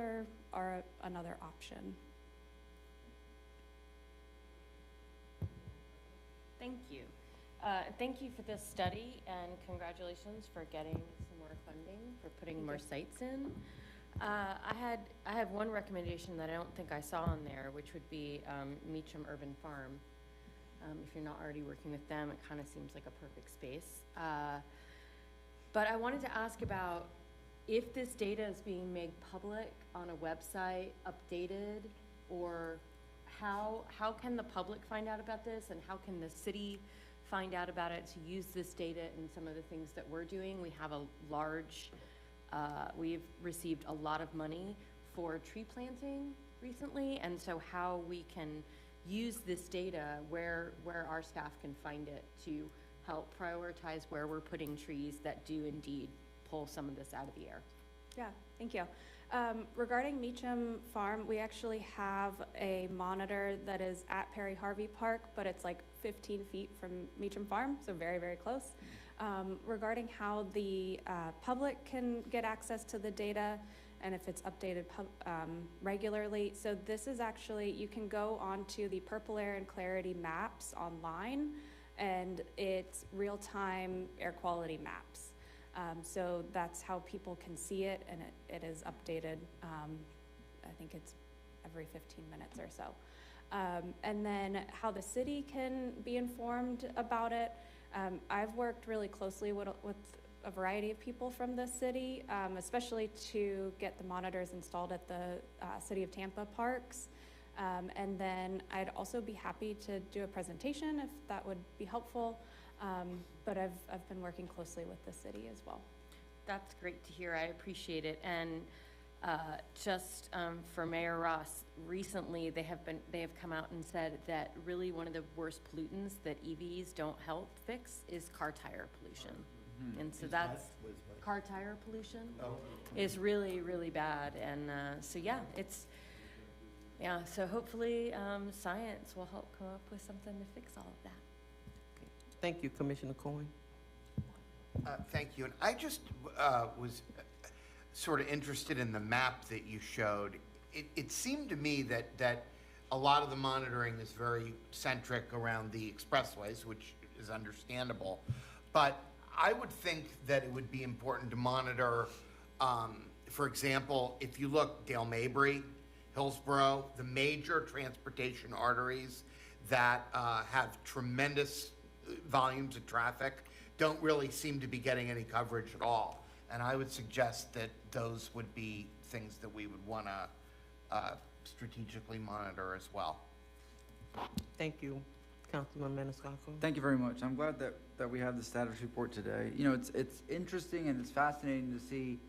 are another option. Thank you. Thank you for this study, and congratulations for getting some more funding for putting more sites in. I have one recommendation that I don't think I saw on there, which would be Meacham Urban Farm. If you're not already working with them, it kind of seems like a perfect space. But I wanted to ask about if this data is being made public on a website, updated, or how can the public find out about this, and how can the city find out about it to use this data in some of the things that we're doing? We have a large, we've received a lot of money for tree planting recently, and so how we can use this data, where our staff can find it to help prioritize where we're putting trees that do indeed pull some of this out of the air. Yeah, thank you. Regarding Meacham Farm, we actually have a monitor that is at Perry Harvey Park, but it's like 15 feet from Meacham Farm, so very, very close. Regarding how the public can get access to the data and if it's updated regularly, so this is actually, you can go onto the Purple Air and Clarity maps online, and it's real-time air quality maps. So that's how people can see it, and it is updated. I think it's every 15 minutes or so. And then how the city can be informed about it. I've worked really closely with a variety of people from the city, especially to get the monitors installed at the City of Tampa parks. And then I'd also be happy to do a presentation if that would be helpful. But I've been working closely with the city as well. That's great to hear. I appreciate it. And just for Mayor Ross, recently they have come out and said that really one of the worst pollutants that EVs don't help fix is car tire pollution. And so that's car tire pollution is really, really bad. And so yeah, so hopefully science will help come up with something to fix all of that. Thank you, Commissioner Cohen. Thank you. And I just was sort of interested in the map that you showed. It seemed to me that a lot of the monitoring is very centric around the expressways, which is understandable. But I would think that it would be important to monitor, for example, if you look Dale Mabry, Hillsborough, the major transportation arteries that have tremendous volumes of traffic don't really seem to be getting any coverage at all. And I would suggest that those would be things that we would want to strategically monitor as well. Thank you, Councilman Maniscalco. Thank you very much. I'm glad that we have the status report today. You know, it's interesting and it's fascinating to see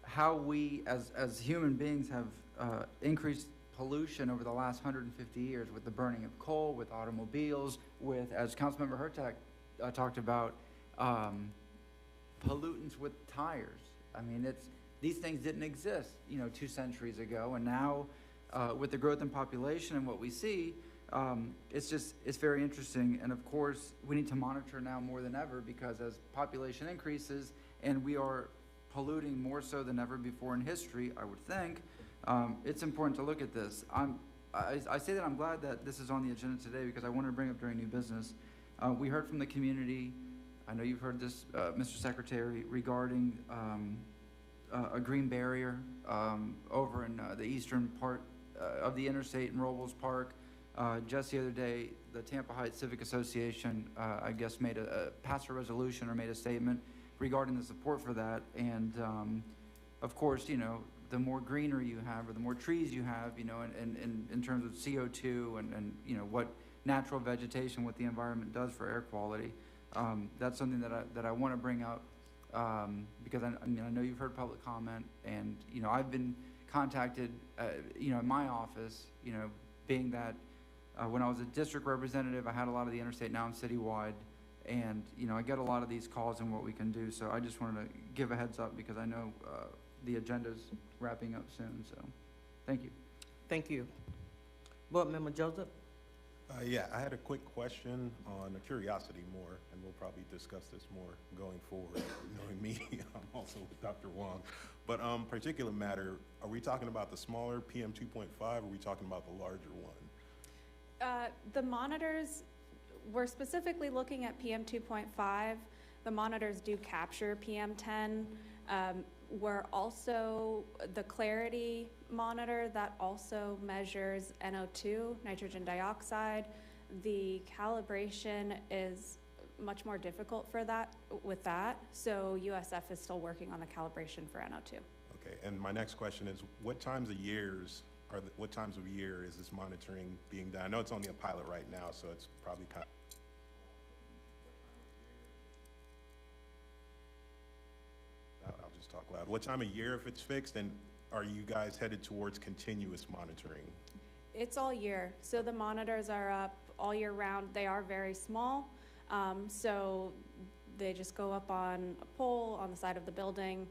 how we as human beings have increased pollution over the last 150 years with the burning of coal, with automobiles, with, as Councilmember Hurtak talked about, pollutants with tires. I mean, these things didn't exist, 2 centuries ago, and now with the growth in population and what we see, it's very interesting. And of course, we need to monitor now more than ever, because as population increases and we are polluting more so than ever before in history, I would think, it's important to look at this. I say that I'm glad that this is on the agenda today because I wanted to bring up during new business. We heard from the community, I know you've heard this, Mr. Secretary, regarding a green barrier over in the eastern part of the interstate in Robles Park. Just the other day, the Tampa Heights Civic Association, I guess, passed a resolution or made a statement regarding the support for that. And of course, the more greenery you have, or the more trees you have, in terms of CO2 and what natural vegetation, what the environment does for air quality. That's something that I want to bring up because I know you've heard public comment, and I've been contacted, in my office, being that when I was a district representative, I had a lot of the interstate. Now I'm citywide, and I get a lot of these calls and what we can do. So I just wanted to give a heads up because I know the agenda's wrapping up soon. So, thank you. Thank you. Board Member Joseph. Yeah, I had a quick question on a curiosity more, and we'll probably discuss this more going forward. Knowing me, I'm also with Dr. Wong. But particulate matter, are we talking about the smaller PM 2.5, or are we talking about the larger one? The monitors, we're specifically looking at PM 2.5. The monitors do capture PM 10. We're also, the Clarity monitor, that also measures NO2, nitrogen dioxide. The calibration is much more difficult for that, with that. So USF is still working on the calibration for NO2. Okay, and my next question is, what times of year is this monitoring being done? I know it's only a pilot right now, so it's probably kind of... I'll just talk loud. What time of year if it's fixed, and are you guys headed towards continuous monitoring? It's all year. So the monitors are up all year round. They are very small. So they just go up on a pole on the side of the building,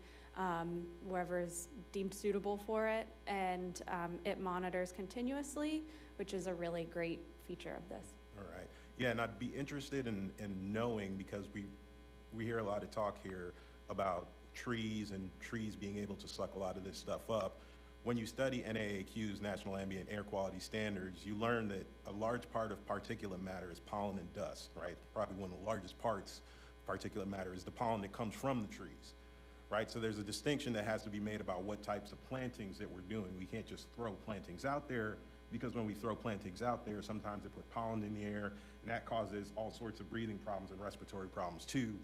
wherever is deemed suitable for it. And it monitors continuously, which is a really great feature of this. All right. Yeah, and I'd be interested in knowing, because we hear a lot of talk here about trees and trees being able to suck a lot of this stuff up. When you study NAAQ's National Ambient Air Quality Standards, you learn that a large part of particulate matter is pollen and dust, right? Probably one of the largest parts of particulate matter is the pollen that comes from the trees, right? So there's a distinction that has to be made about what types of plantings that we're doing. We can't just throw plantings out there, because when we throw plantings out there, sometimes they put pollen in the air, and that causes all sorts of breathing problems and respiratory problems too.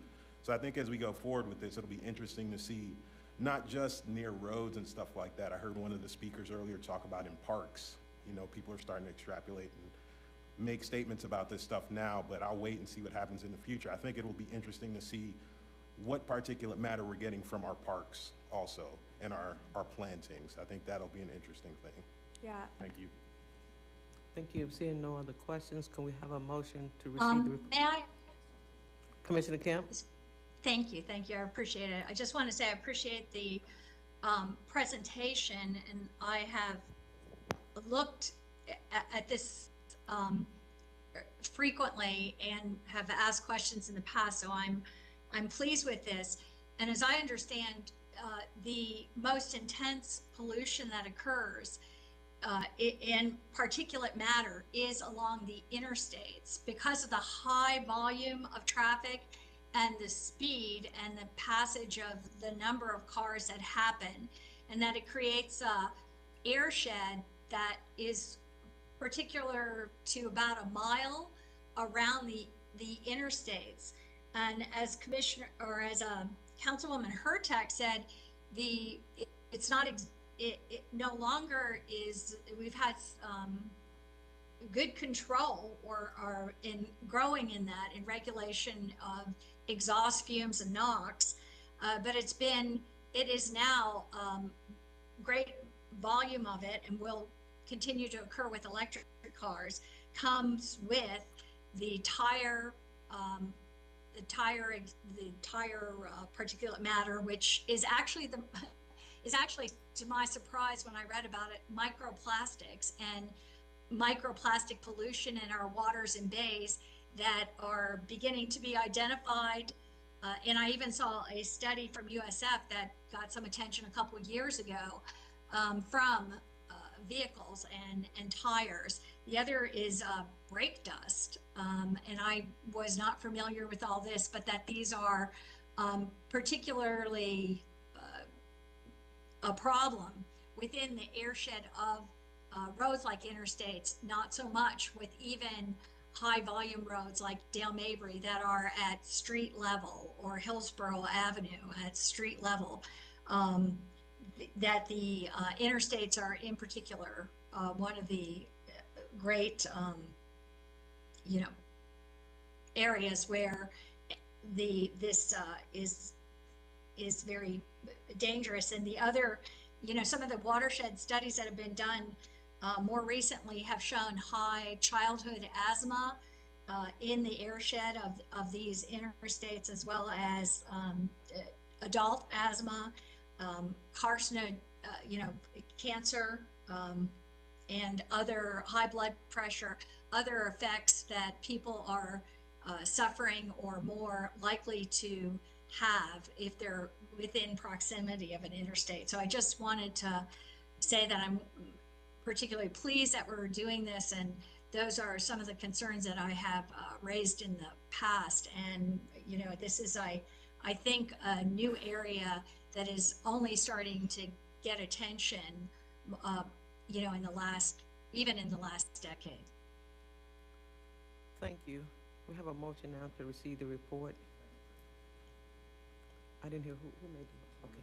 So I think as we go forward with this, it'll be interesting to see not just near roads and stuff like that. I heard one of the speakers earlier talk about in parks. You know, people are starting to extrapolate and make statements about this stuff now, but I'll wait and see what happens in the future. I think it will be interesting to see what particulate matter we're getting from our parks also and our plantings. I think that'll be an interesting thing. Yeah. Thank you. Thank you. Seeing no other questions, can we have a motion to receive the report? May I? Commissioner Kemp? Thank you, I appreciate it. I just want to say I appreciate the presentation, and I have looked at this frequently and have asked questions in the past, so I'm pleased with this. And as I understand, the most intense pollution that occurs in particulate matter is along the interstates because of the high volume of traffic and the speed and the passage of the number of cars that happen, and that it creates a airshed that is particular to about a mile around the interstates. And as Councilwoman Hurtak said, it's not it no longer is. We've had good control or in growing in that in regulation of exhaust fumes and NOx, but it is now great volume of it, and will continue to occur with electric cars, comes with the tire particulate matter, which is actually to my surprise when I read about it, microplastics and microplastic pollution in our waters and bays that are beginning to be identified. And I even saw a study from USF that got some attention a couple of years ago from vehicles and tires. The other is brake dust. And I was not familiar with all this, but that these are particularly a problem within the airshed of roads like interstates, not so much with even high volume roads like Dale Mabry that are at street level, or Hillsborough Avenue at street level, that the interstates are in particular one of the great areas where this is very dangerous. And the other, some of the watershed studies that have been done more recently have shown high childhood asthma in the airshed of these interstates, as well as adult asthma, cancer, and other high blood pressure, other effects that people are suffering or more likely to have if they're within proximity of an interstate. So I just wanted to say that I'm particularly pleased that we're doing this, and those are some of the concerns that I have raised in the past. And this is, I think, a new area that is only starting to get attention, in the last decade. Thank you. We have a motion now to receive the report. I didn't hear who made it. Okay.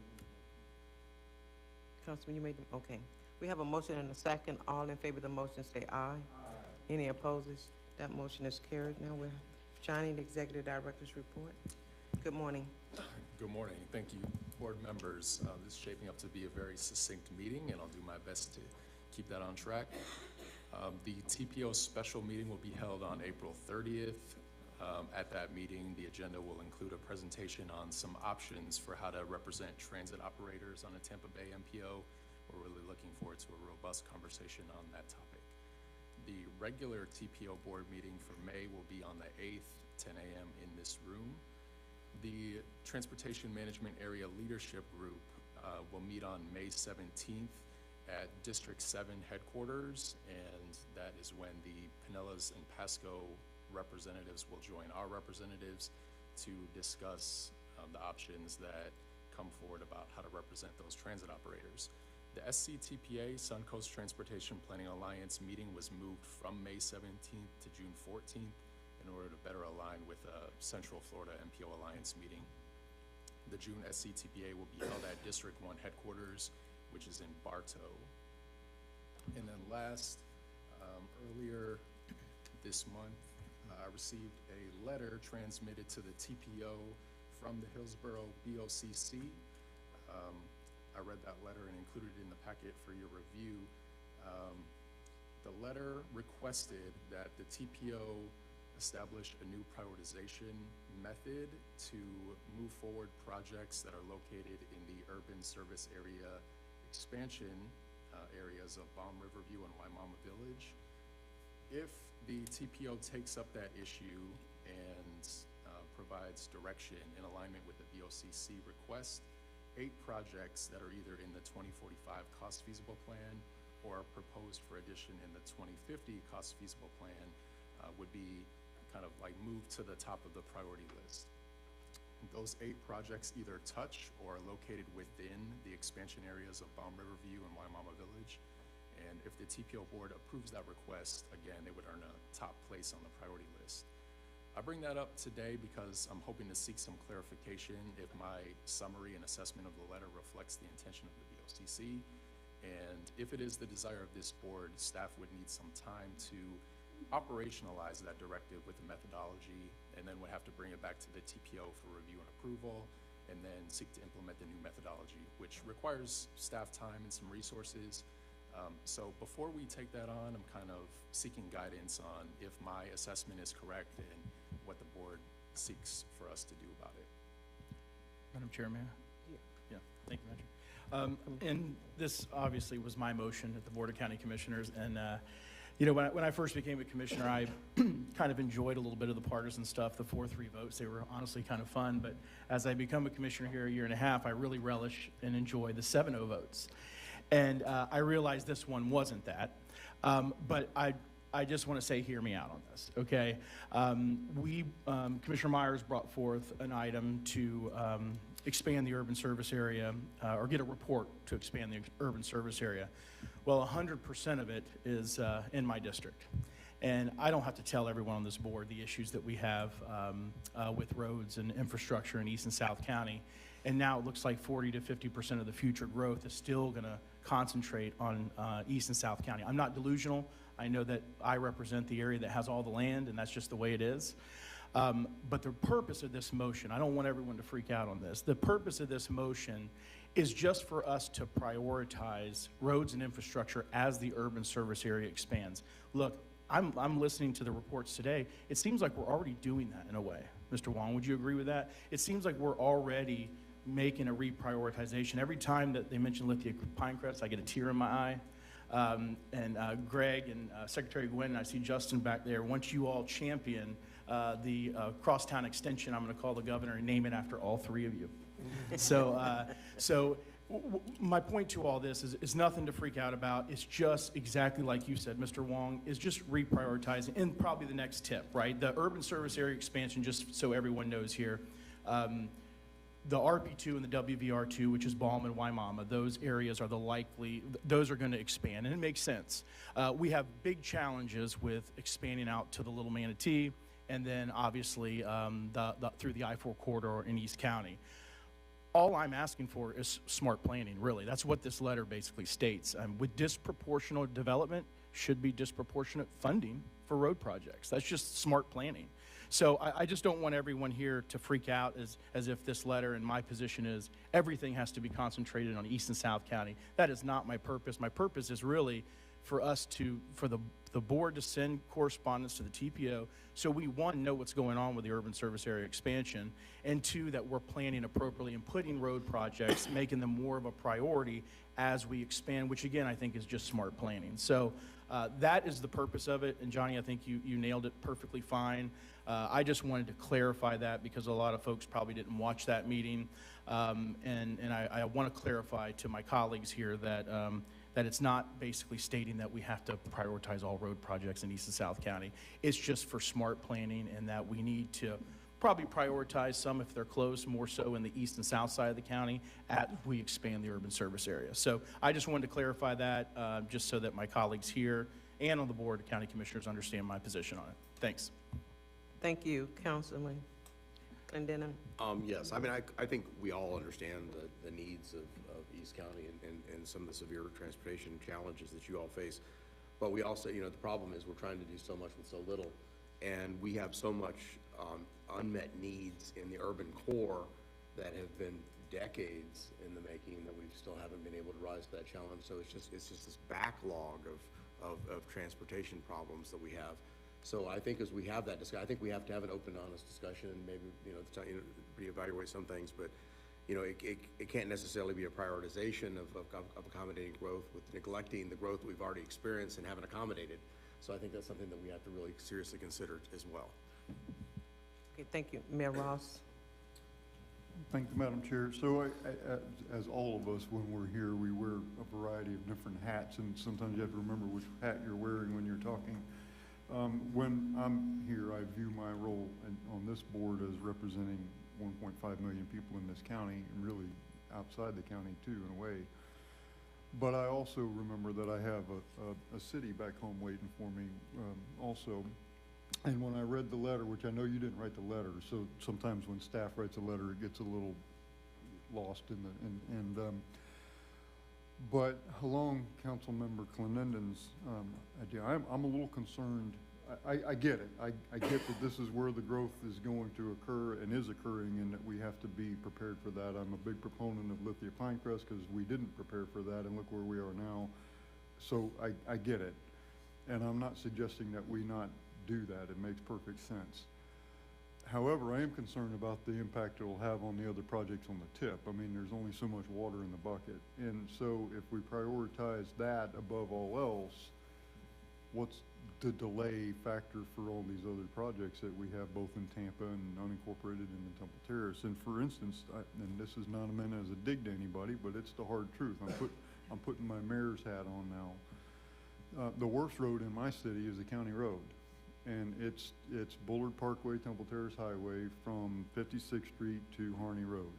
Councilman, you made them? Okay. We have a motion and a second. All in favor of the motion say aye. Any opposes? That motion is carried. Now we're joining the Executive Director's report. Good morning. Good morning. Thank you, board members. This is shaping up to be a very succinct meeting, and I'll do my best to keep that on track. The TPO special meeting will be held on April 30th. At that meeting, the agenda will include a presentation on some options for how to represent transit operators on a Tampa Bay MPO. We're really looking forward to a robust conversation on that topic. The regular TPO board meeting for May will be on the 8th, 10 a.m. in this room. The Transportation Management Area Leadership Group will meet on May 17th at District 7 headquarters, and that is when the Pinellas and Pasco representatives will join our representatives to discuss the options that come forward about how to represent those transit operators. The SCTPA, Suncoast Transportation Planning Alliance meeting was moved from May 17th to June 14th, and in order to better align with a Central Florida MPO Alliance meeting. The June SCTPA will be held at District 1 headquarters, which is in Bartow. And then last, earlier this month, I received a letter transmitted to the TPO from the Hillsborough BOCC. I read that letter and included it in the packet for your review. The letter requested that the TPO establish a new prioritization method to move forward projects that are located in the urban service area expansion areas of Balm Riverview and Waimama Village. If the TPO takes up that issue and provides direction in alignment with the BOCC request, 8 projects that are either in the 2045 cost feasible plan or proposed for addition in the 2050 cost feasible plan would be kind of like moved to the top of the priority list. Those 8 projects either touch or are located within the expansion areas of Balm Riverview and Waimama Village. And if the TPO board approves that request, again, they would earn a top place on the priority list. I bring that up today because I'm hoping to seek some clarification if my summary and assessment of the letter reflects the intention of the BOCC. And if it is the desire of this board, staff would need some time to operationalize that directive with the methodology, and then would have to bring it back to the TPO for review and approval, and then seek to implement the new methodology, which requires staff time and some resources. So before we take that on, I'm kind of seeking guidance on if my assessment is correct and what the board seeks for us to do about it. Madam Chair, may I? Yeah, thank you, Madam Chair. And this obviously was my motion at the Board of County Commissioners, and you know, when I first became a commissioner, I kind of enjoyed a little bit of the partisan stuff, the 4-3 votes. They were honestly kind of fun, but as I become a commissioner here a year and a half, I really relish and enjoy the 7-0 votes. And I realized this one wasn't that, but I just want to say, hear me out on this, okay? Commissioner Myers brought forth an item to expand the urban service area, or get a report to expand the urban service area. Well, 100% of it is in my district. And I don't have to tell everyone on this board the issues that we have with roads and infrastructure in East and South County. And now it looks like 40 to 50% of the future growth is still gonna concentrate on East and South County. I'm not delusional. I know that I represent the area that has all the land, and that's just the way it is. But the purpose of this motion, I don't want everyone to freak out on this. The purpose of this motion is just for us to prioritize roads and infrastructure as the urban service area expands. Look, I'm listening to the reports today. It seems like we're already doing that in a way. Mr. Wong, would you agree with that? It seems like we're already making a reprioritization. Every time that they mention Lithia Pinecrest, I get a tear in my eye. And Greg and Secretary Gwen, and I see Justin back there, once you all champion the crosstown extension, I'm going to call the governor and name it after all 3 of you. So my point to all this is nothing to freak out about. It's just exactly like you said, Mr. Wong, is just reprioritizing. And probably the next tip, right? The urban service area expansion, just so everyone knows here, the RP2 and the WVR2, which is Balm and Waimama, those areas are those are going to expand, and it makes sense. We have big challenges with expanding out to the Little Manatee, and then obviously through the I-4 corridor in East County. All I'm asking for is smart planning, really. That's what this letter basically states. With disproportionate development should be disproportionate funding for road projects. That's just smart planning. So I just don't want everyone here to freak out as if this letter and my position is everything has to be concentrated on East and South County. That is not my purpose. My purpose is really for the board to send correspondence to the TPO so we, 1, know what's going on with the urban service area expansion, and 2, that we're planning appropriately and putting road projects, making them more of a priority as we expand, which again, I think is just smart planning. So that is the purpose of it, and Johnny, I think you nailed it perfectly fine. I just wanted to clarify that because a lot of folks probably didn't watch that meeting, and I want to clarify to my colleagues here that that it's not basically stating that we have to prioritize all road projects in East and South County. It's just for smart planning, and that we need to probably prioritize some if they're close, more so in the east and south side of the county as we expand the urban service area. So I just wanted to clarify that just so that my colleagues here and on the board of county commissioners understand my position on it. Thanks. thank you. Councilman Clendenin. Yes, I mean, I think we all understand the needs of East County and some of the severe transportation challenges that you all face. But we also, the problem is we're trying to do so much with so little. And we have so much unmet needs in the urban core that have been decades in the making that we still haven't been able to rise to that challenge. So it's just this backlog of transportation problems that we have. So I think as we have that discussion, I think we have to have an open, honest discussion and maybe, reevaluate some things, but, it can't necessarily be a prioritization of accommodating growth with neglecting the growth we've already experienced and haven't accommodated. So I think that's something that we have to really seriously consider as well. Okay, thank you. Mayor Ross. Thank you, Madam Chair. So as all of us, when we're here, we wear a variety of different hats, and sometimes you have to remember which hat you're wearing when you're talking. When I'm here, I view my role on this board as representing 1.5 million people in this county, and really outside the county too, in a way. But I also remember that I have a city back home waiting for me also. And when I read the letter, which I know you didn't write the letter, so sometimes when staff writes a letter, it gets a little lost in the, but along Councilmember Clendenin's idea, I'm a little concerned. I get it. I get that this is where the growth is going to occur and is occurring, and that we have to be prepared for that. I'm a big proponent of Lithia Pinecrest because we didn't prepare for that, and look where we are now. So I get it. And I'm not suggesting that we not do that. It makes perfect sense. However, I am concerned about the impact it will have on the other projects on the tip. I mean, there's only so much water in the bucket. And so if we prioritize that above all else, what's the delay factor for all these other projects that we have both in Tampa and unincorporated and in Temple Terrace? And for instance, and this is not meant as a dig to anybody, but it's the hard truth. I'm putting my mayor's hat on now. The worst road in my city is the county road. And it's Bullard Parkway, Temple Terrace Highway from 56th Street to Harney Road.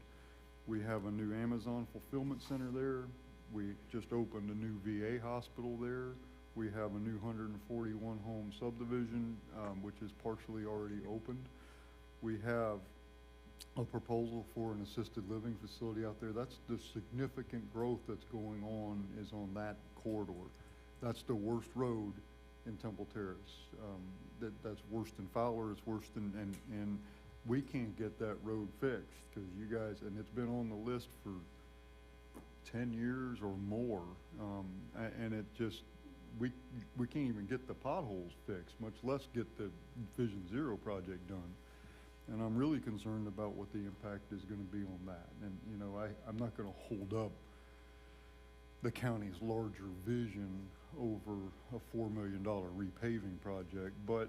We have a new Amazon fulfillment center there. We just opened a new VA hospital there. We have a new 141 home subdivision, which is partially already opened. We have a proposal for an assisted living facility out there. That's the significant growth that's going on is on that corridor. That's the worst road in Temple Terrace. That's worse than Fowler, it's worse than, and we can't get that road fixed because you guys, and it's been on the list for 10 years or more, and it just, we can't even get the potholes fixed, much less get the Vision Zero project done. And I'm really concerned about what the impact is going to be on that. And, I'm not going to hold up the county's larger vision over a $4 million repaving project, but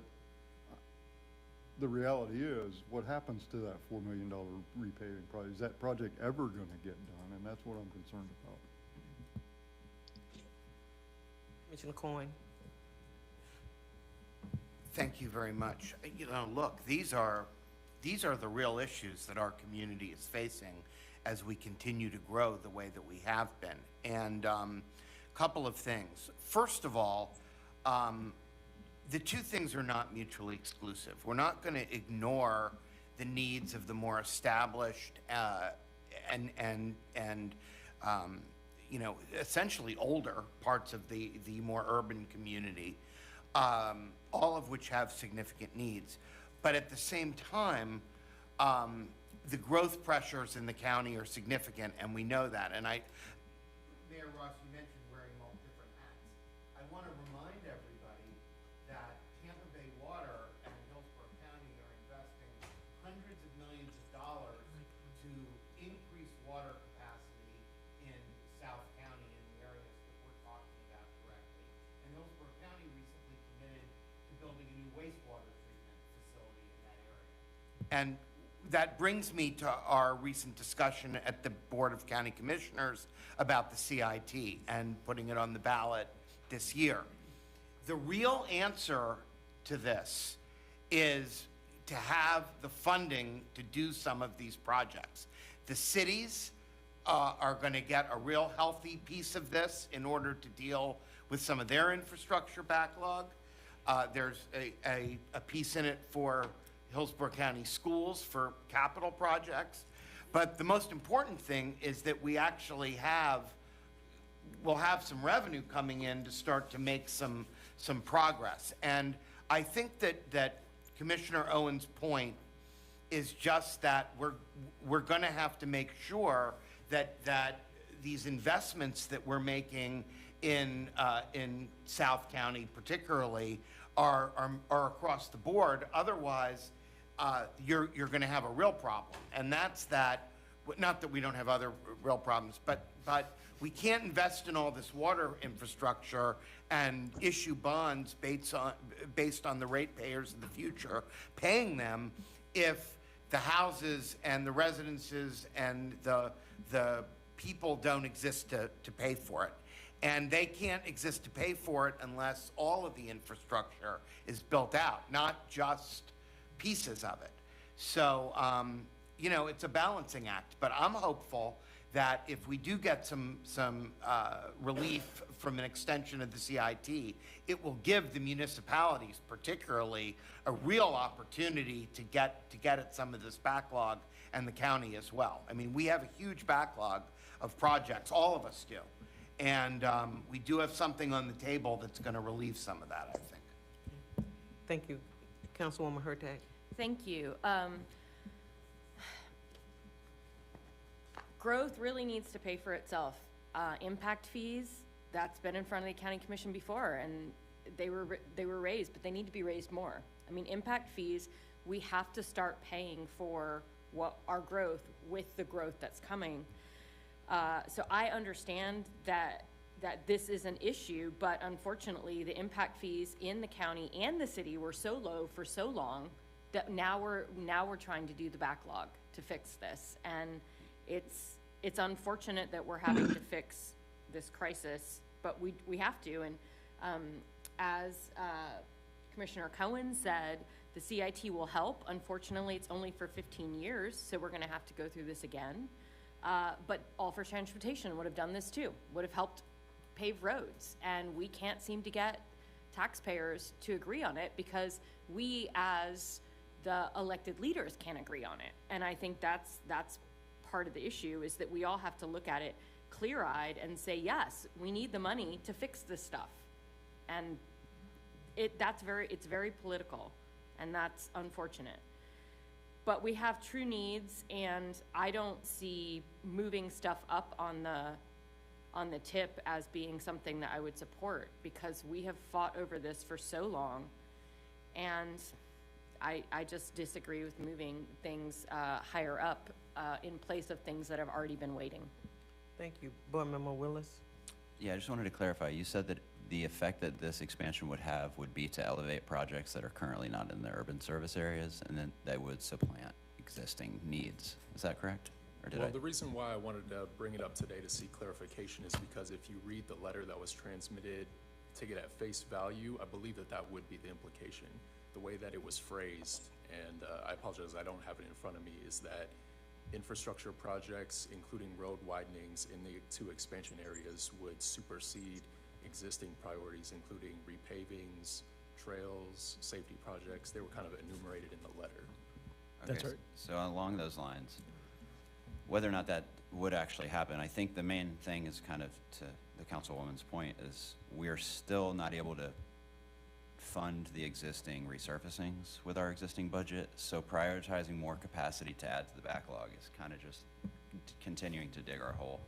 the reality is, what happens to that $4 million repaving project? Is that project ever going to get done? And that's what I'm concerned about. Commissioner Coyne. Thank you very much. Look, these are the real issues that our community is facing as we continue to grow the way that we have been. And couple of things. First of all, the two things are not mutually exclusive. We're not going to ignore the needs of the more established and essentially older parts of the more urban community, all of which have significant needs. But at the same time, the growth pressures in the county are significant, and we know that. And Mayor Ross, you mentioned wearing all different hats. I want to remind everybody that Tampa Bay Water and Hillsborough County are investing hundreds of millions of dollars to increase water capacity in South County in the areas that we're talking about directly. And Hillsborough County recently committed to building a new wastewater treatment facility in that area. And that brings me to our recent discussion at the Board of County Commissioners about the CIT and putting it on the ballot this year. The real answer to this is to have the funding to do some of these projects. The cities are going to get a real healthy piece of this in order to deal with some of their infrastructure backlog. There's a piece in it for Hillsborough County schools for capital projects. But the most important thing is that we actually we'll have some revenue coming in to start to make some progress. And I think that Commissioner Owen's point is just that we're going to have to make sure that these investments that we're making in South County particularly are across the board. Otherwise, you're going to have a real problem. And that's that, not that we don't have other real problems, but we can't invest in all this water infrastructure and issue bonds based on the ratepayers of the future, paying them if the houses and the residences and the people don't exist to pay for it. And they can't exist to pay for it unless all of the infrastructure is built out, not just pieces of it. So, you know, it's a balancing act, but I'm hopeful that if we do get some relief from an extension of the CIT, it will give the municipalities particularly a real opportunity to get at some of this backlog, and the county as well. I mean, we have a huge backlog of projects, all of us do. And we do have something on the table that's going to relieve some of that, I think. Thank you. Councilwoman Hurtak. Thank you. Growth really needs to pay for itself. Impact fees, that's been in front of the county commission before, and they were raised, but they need to be raised more. I mean, impact fees, we have to start paying for what our growth with the growth that's coming. So I understand that this is an issue, but unfortunately, the impact fees in the county and the city were so low for so long that now we're trying to do the backlog to fix this, and it's unfortunate that we're having to fix this crisis, but we have to. And as Commissioner Cohen said, the CIT will help. Unfortunately, it's only for 15 years, so we're going to have to go through this again. But All for Transportation would have done this too, would have helped pave roads, and we can't seem to get taxpayers to agree on it because we as the elected leaders can't agree on it. And I think that's part of the issue, is that we all have to look at it clear-eyed and say, yes, we need the money to fix this stuff. And it's very political, and that's unfortunate. But we have true needs, and I don't see moving stuff up on the tip as being something that I would support, because we have fought over this for so long, and I just disagree with moving things higher up in place of things that have already been waiting. Thank you. Board Member Willis. Yeah, I just wanted to clarify. You said that the effect that this expansion would have would be to elevate projects that are currently not in the urban service areas, and then they would supplant existing needs. Is that correct? Or did Well, the reason why I wanted to bring it up today to seek clarification is because if you read the letter that was transmitted, take it at face value, I believe that would be the implication. The way that it was phrased, and I apologize, I don't have it in front of me, is that infrastructure projects, including road widenings in the two expansion areas, would supersede existing priorities, including repavings, trails, safety projects. They were kind of enumerated in the letter. Okay, That's right. So along those lines, whether or not that would actually happen, I think the main thing is kind of to the councilwoman's point is we're still not able to fund the existing resurfacings with our existing budget. So prioritizing more capacity to add to the backlog is kind of just continuing to dig our hole.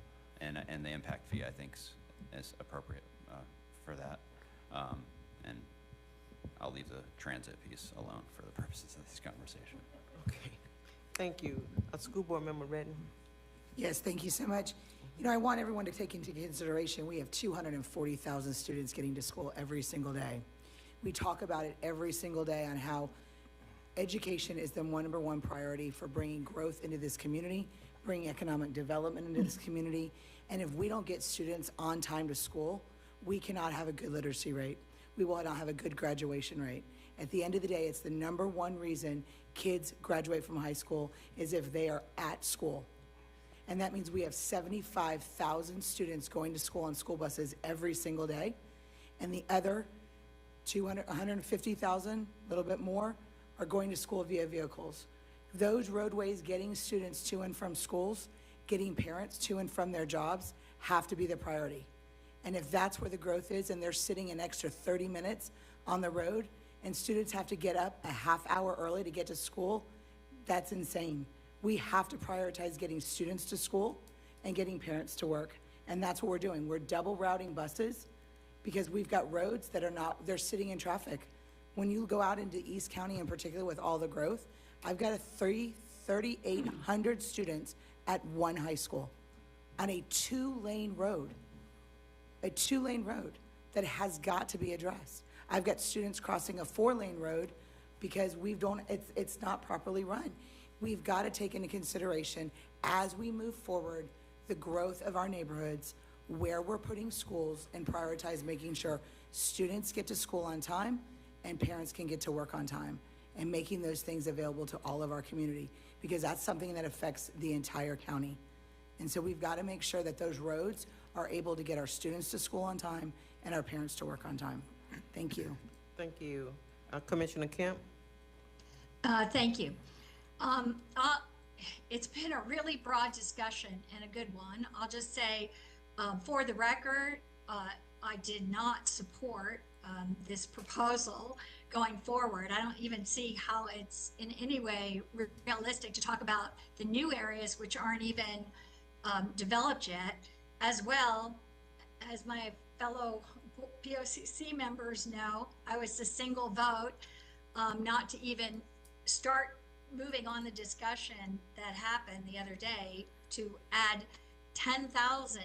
And the impact fee, I think, is appropriate for that. And I'll leave the transit piece alone for the purposes of this conversation. Okay. Thank you. School Board Member Redden. Yes, thank you so much. You know, I want everyone to take into consideration we have 240,000 students getting to school every single day. We talk about it every single day on how education is the number one priority for bringing growth into this community, bringing economic development into this community. And if we don't get students on time to school, we cannot have a good literacy rate. We will not have a good graduation rate. At the end of the day, it's the number one reason kids graduate from high school is if they are at school. And that means we have 75,000 students going to school on school buses every single day. And the other 150,000, a little bit more, are going to school via vehicles. Those roadways getting students to and from schools, getting parents to and from their jobs have to be the priority. And if that's where the growth is and they're sitting an extra 30 minutes on the road and students have to get up a half hour early to get to school, that's insane. We have to prioritize getting students to school and getting parents to work. And that's what we're doing. We're double routing buses because we've got roads that are not, they're sitting in traffic. When you go out into East County in particular with all the growth, I've got 3,800 students at one high school on a two-lane road that has got to be addressed. I've got students crossing a 4-lane road because it's not properly run. We've got to take into consideration as we move forward the growth of our neighborhoods, where we're putting schools, and prioritize making sure students get to school on time and parents can get to work on time, and making those things available to all of our community, because that's something that affects the entire county. And so we've got to make sure that those roads are able to get our students to school on time and our parents to work on time. Thank you. Thank you. Commissioner Kemp? Thank you. It's been a really broad discussion and a good one. I'll just say, for the record, I did not support this proposal going forward. I don't even see how it's in any way realistic to talk about the new areas which aren't even developed yet. As well as my fellow POCC members know, I was a single vote not to even start moving on the discussion that happened the other day to add 10,000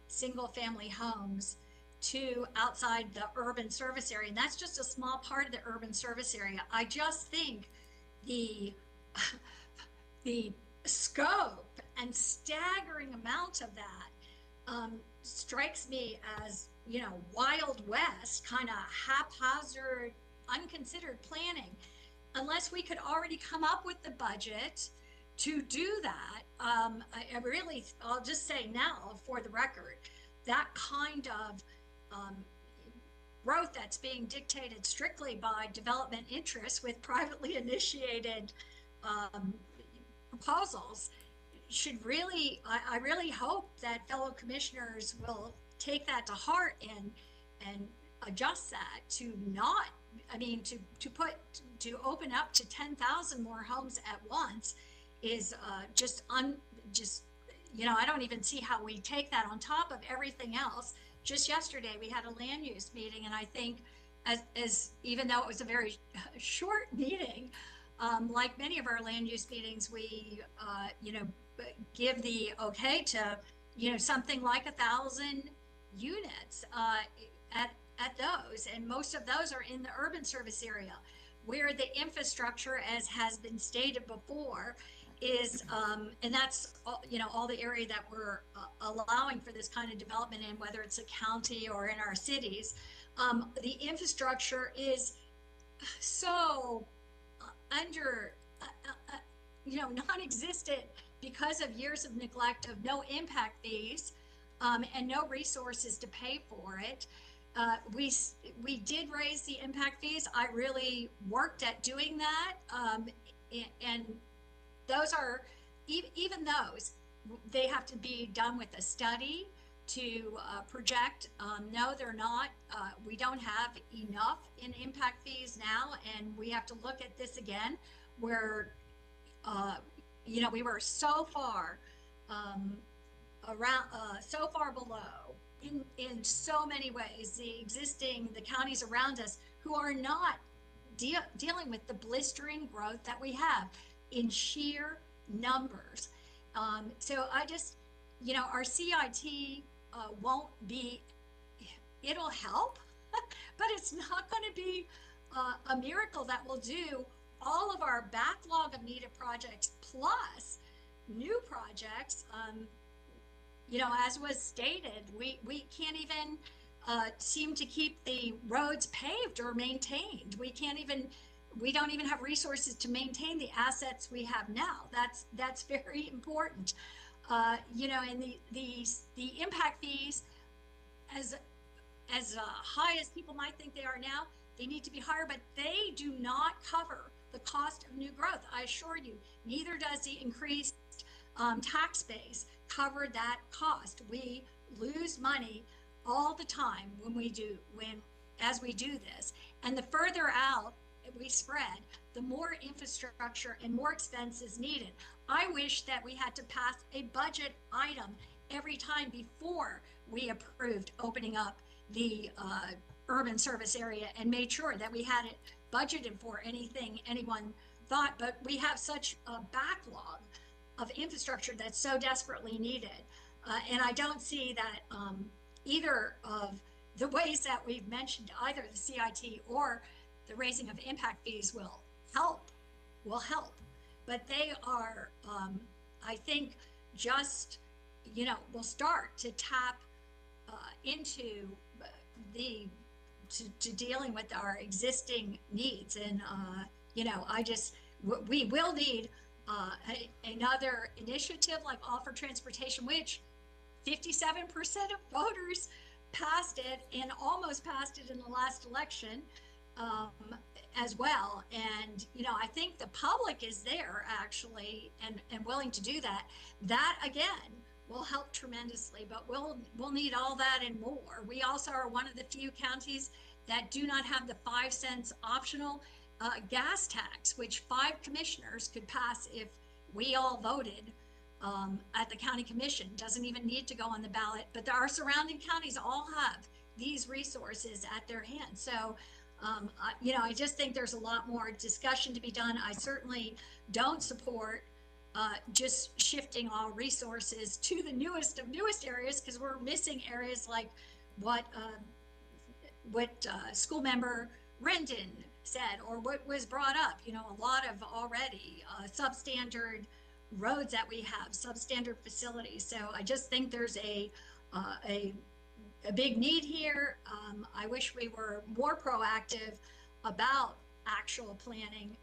single-family homes to outside the urban service area. And that's just a small part of the urban service area. I just think the scope and staggering amount of that strikes me as, you know, Wild West, kind of haphazard, unconsidered planning. Unless we could already come up with the budget to do that, I'll just say now, for the record, that kind of growth that's being dictated strictly by development interests with privately initiated proposals should really, I really hope that fellow commissioners will take that to heart and adjust that to not, I mean, to open up to 10,000 more homes at once is just, you know, I don't even see how we take that on top of everything else. Just yesterday, we had a land use meeting, and I think as even though it was a very short meeting, like many of our land use meetings, we, you know, give the okay to, you know, something like 1,000 units at those, and most of those are in the urban service area, where the infrastructure, as has been stated before, is, and that's, you know, all the area that we're allowing for this kind of development in, whether it's a county or in our cities, the infrastructure is so under, you know, non-existent because of years of neglect, of no impact fees, and no resources to pay for it. We did raise the impact fees. I really worked at doing that, and those are, even those, they have to be done with a study to project. No, they're not. We don't have enough in impact fees now, and we have to look at this again, where, you know, we were so far so far below in so many ways the counties around us who are not dealing with the blistering growth that we have in sheer numbers. So I just, you know, our CIT won't be, it'll help, but it's not going to be a miracle that will do all of our backlog of needed projects plus new projects. You know, as was stated, we can't even seem to keep the roads paved or maintained. We don't even have resources to maintain the assets we have now. That's very important. You know, and the impact fees, as high as people might think they are now, they need to be higher, but they do not cover the cost of new growth. I assure you, neither does the increased tax base cover that cost. We lose money all the time as we do this. And the further out we spread, the more infrastructure and more expense is needed. I wish that we had to pass a budget item every time before we approved opening up the urban service area and made sure that we had it budgeted for anything anyone thought. But we have such a backlog of infrastructure that's so desperately needed. And I don't see that either of the ways that we've mentioned, either the CIT or the raising of impact fees will help. But they are, I think, just, will start to tap into to dealing with our existing needs. And, we will need another initiative like Offer Transportation, which 57% of voters passed it and almost passed it in the last election as well. And, I think the public is there actually and willing to do that. That again will help tremendously, but we'll need all that and more. We also are one of the few counties that do not have the 5 cents optional gas tax, which 5 commissioners could pass if we all voted at the county commission. Doesn't even need to go on the ballot, but our surrounding counties all have these resources at their hands. So, I just think there's a lot more discussion to be done. I certainly don't support just shifting all resources to the newest of newest areas, because we're missing areas like what school member Rendon said, or what was brought up, a lot of already substandard roads that we have, substandard facilities. So I just think there's a big need here. I wish we were more proactive about actual planning,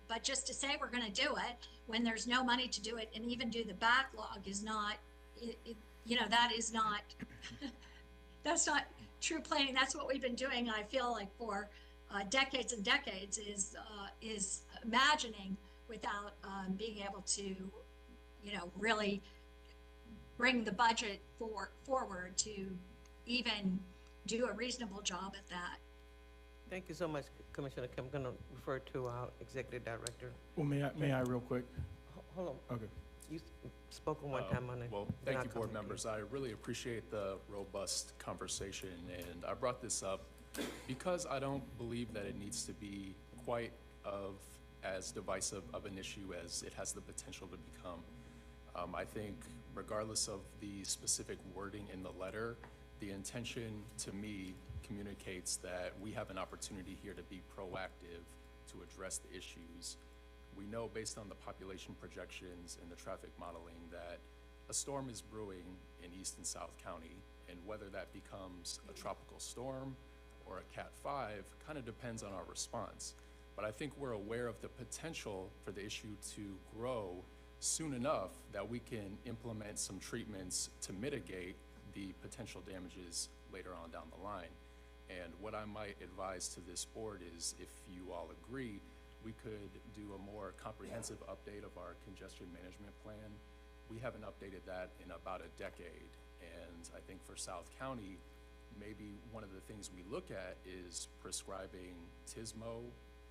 but just to say we're going to do it when there's no money to do it, and even do the backlog is not, that is not, that's not true planning. That's what we've been doing, I feel like, for decades and decades, is imagining without being able to, really bring the budget forward to even do a reasonable job at that. Thank you so much, Commissioner Kim. I'm going to refer to our Executive Director. Well, may I real quick? Hold on. Okay. You spoken one time on it. Well, thank you, board members. I really appreciate the robust conversation, and I brought this up because I don't believe that it needs to be quite as divisive of an issue as it has the potential to become. I think regardless of the specific wording in the letter, the intention to me communicates that we have an opportunity here to be proactive to address the issues. We know based on the population projections and the traffic modeling that a storm is brewing in East and South County, and whether that becomes a tropical storm or a Cat 5 kind of depends on our response. But I think we're aware of the potential for the issue to grow soon enough that we can implement some treatments to mitigate the potential damages later on down the line. And what I might advise to this board is, if you all agree, we could do a more comprehensive update of our congestion management plan. We haven't updated that in about a decade. And I think for South County, maybe one of the things we look at is prescribing TSMO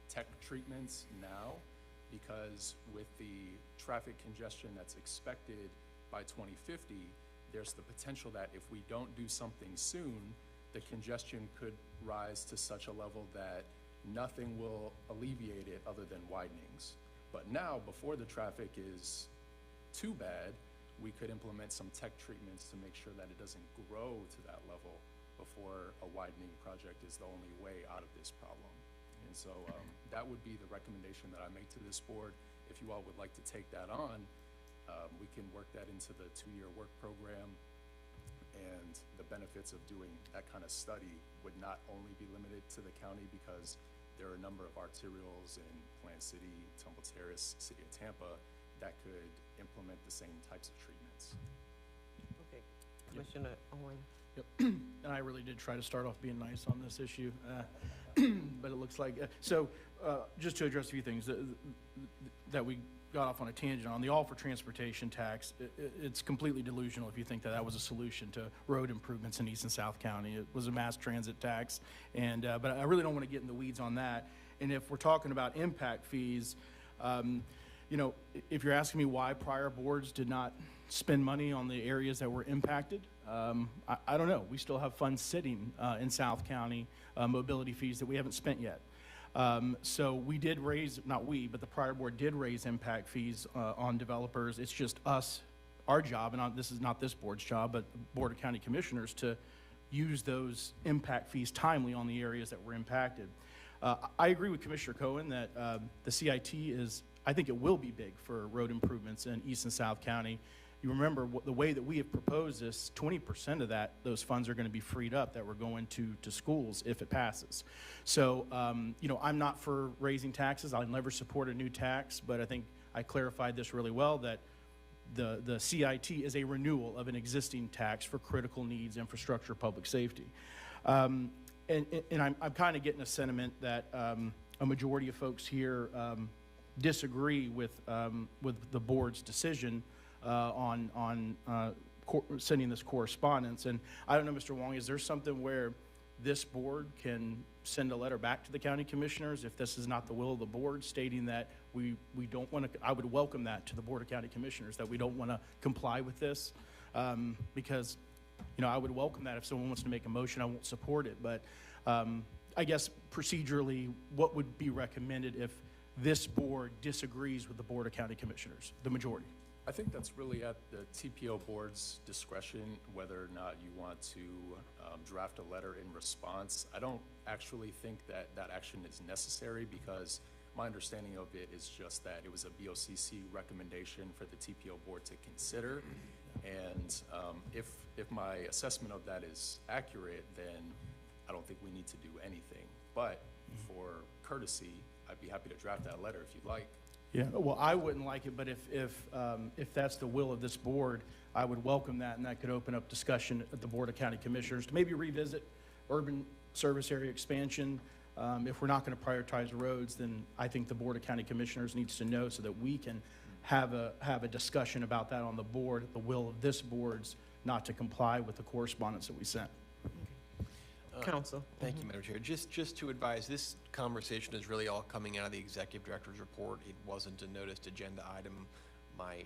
tech treatments now, because with the traffic congestion that's expected by 2050, there's the potential that if we don't do something soon, the congestion could rise to such a level that nothing will alleviate it other than widenings. But now, before the traffic is too bad, we could implement some tech treatments to make sure that it doesn't grow to that level before a widening project is the only way out of this problem. And so that would be the recommendation that I make to this board. If you all would like to take that on, we can work that into the 2-year work program. And the benefits of doing that kind of study would not only be limited to the county, because there are a number of arterials in Plant City, Tumble Terrace, City of Tampa that could implement the same types of treatments. Okay, Commissioner Owen. Yep. And I really did try to start off being nice on this issue. but it looks like, just to address a few things that we got off on a tangent on, the all for transportation tax, it's completely delusional if you think that that was a solution to road improvements in East and South County. It was a mass transit tax, and but I really don't want to get in the weeds on that. And if we're talking about impact fees, you know, if you're asking me why prior boards did not spend money on the areas that were impacted, I don't know. We still have funds sitting in South County, mobility fees that we haven't spent yet. So we did raise, not we, but the prior board did raise impact fees on developers. It's just us, our job, and this is not this board's job, but the Board of County Commissioners to use those impact fees timely on the areas that were impacted. I agree with Commissioner Cohen that the CIT is, I think it will be big for road improvements in East and South County. You remember the way that we have proposed this, 20% of those funds are going to be freed up that we're going to schools if it passes. So, you know, I'm not for raising taxes. I'll never support a new tax, but I think I clarified this really well, that the CIT is a renewal of an existing tax for critical needs, infrastructure, public safety. And I'm kind of getting a sentiment that a majority of folks here disagree with the board's decision on sending this correspondence. And I don't know, Mr. Wong, is there something where this board can send a letter back to the county commissioners if this is not the will of the board, stating that we don't want to, I would welcome that to the Board of County Commissioners, that we don't want to comply with this, because, you know, I would welcome that. If someone wants to make a motion, I won't support it, but I guess procedurally, what would be recommended if this board disagrees with the Board of County Commissioners, the majority? I think that's really at the TPO board's discretion, whether or not you want to draft a letter in response. I don't actually think that that action is necessary, because my understanding of it is just that it was a BOCC recommendation for the TPO board to consider. And if my assessment of that is accurate, then I don't think we need to do anything. But for courtesy, I'd be happy to draft that letter if you'd like. Yeah, well, I wouldn't like it, but if that's the will of this board, I would welcome that, and that could open up discussion at the Board of County Commissioners to maybe revisit urban service area expansion. If we're not going to prioritize roads, then I think the Board of County Commissioners needs to know, so that we can have a discussion about that on the board, at the will of this board's not to comply with the correspondence that we sent. Counsel. Thank you, Madam Chair. Just to advise, this conversation is really all coming out of the Executive Director's report. It wasn't a noticed agenda item. My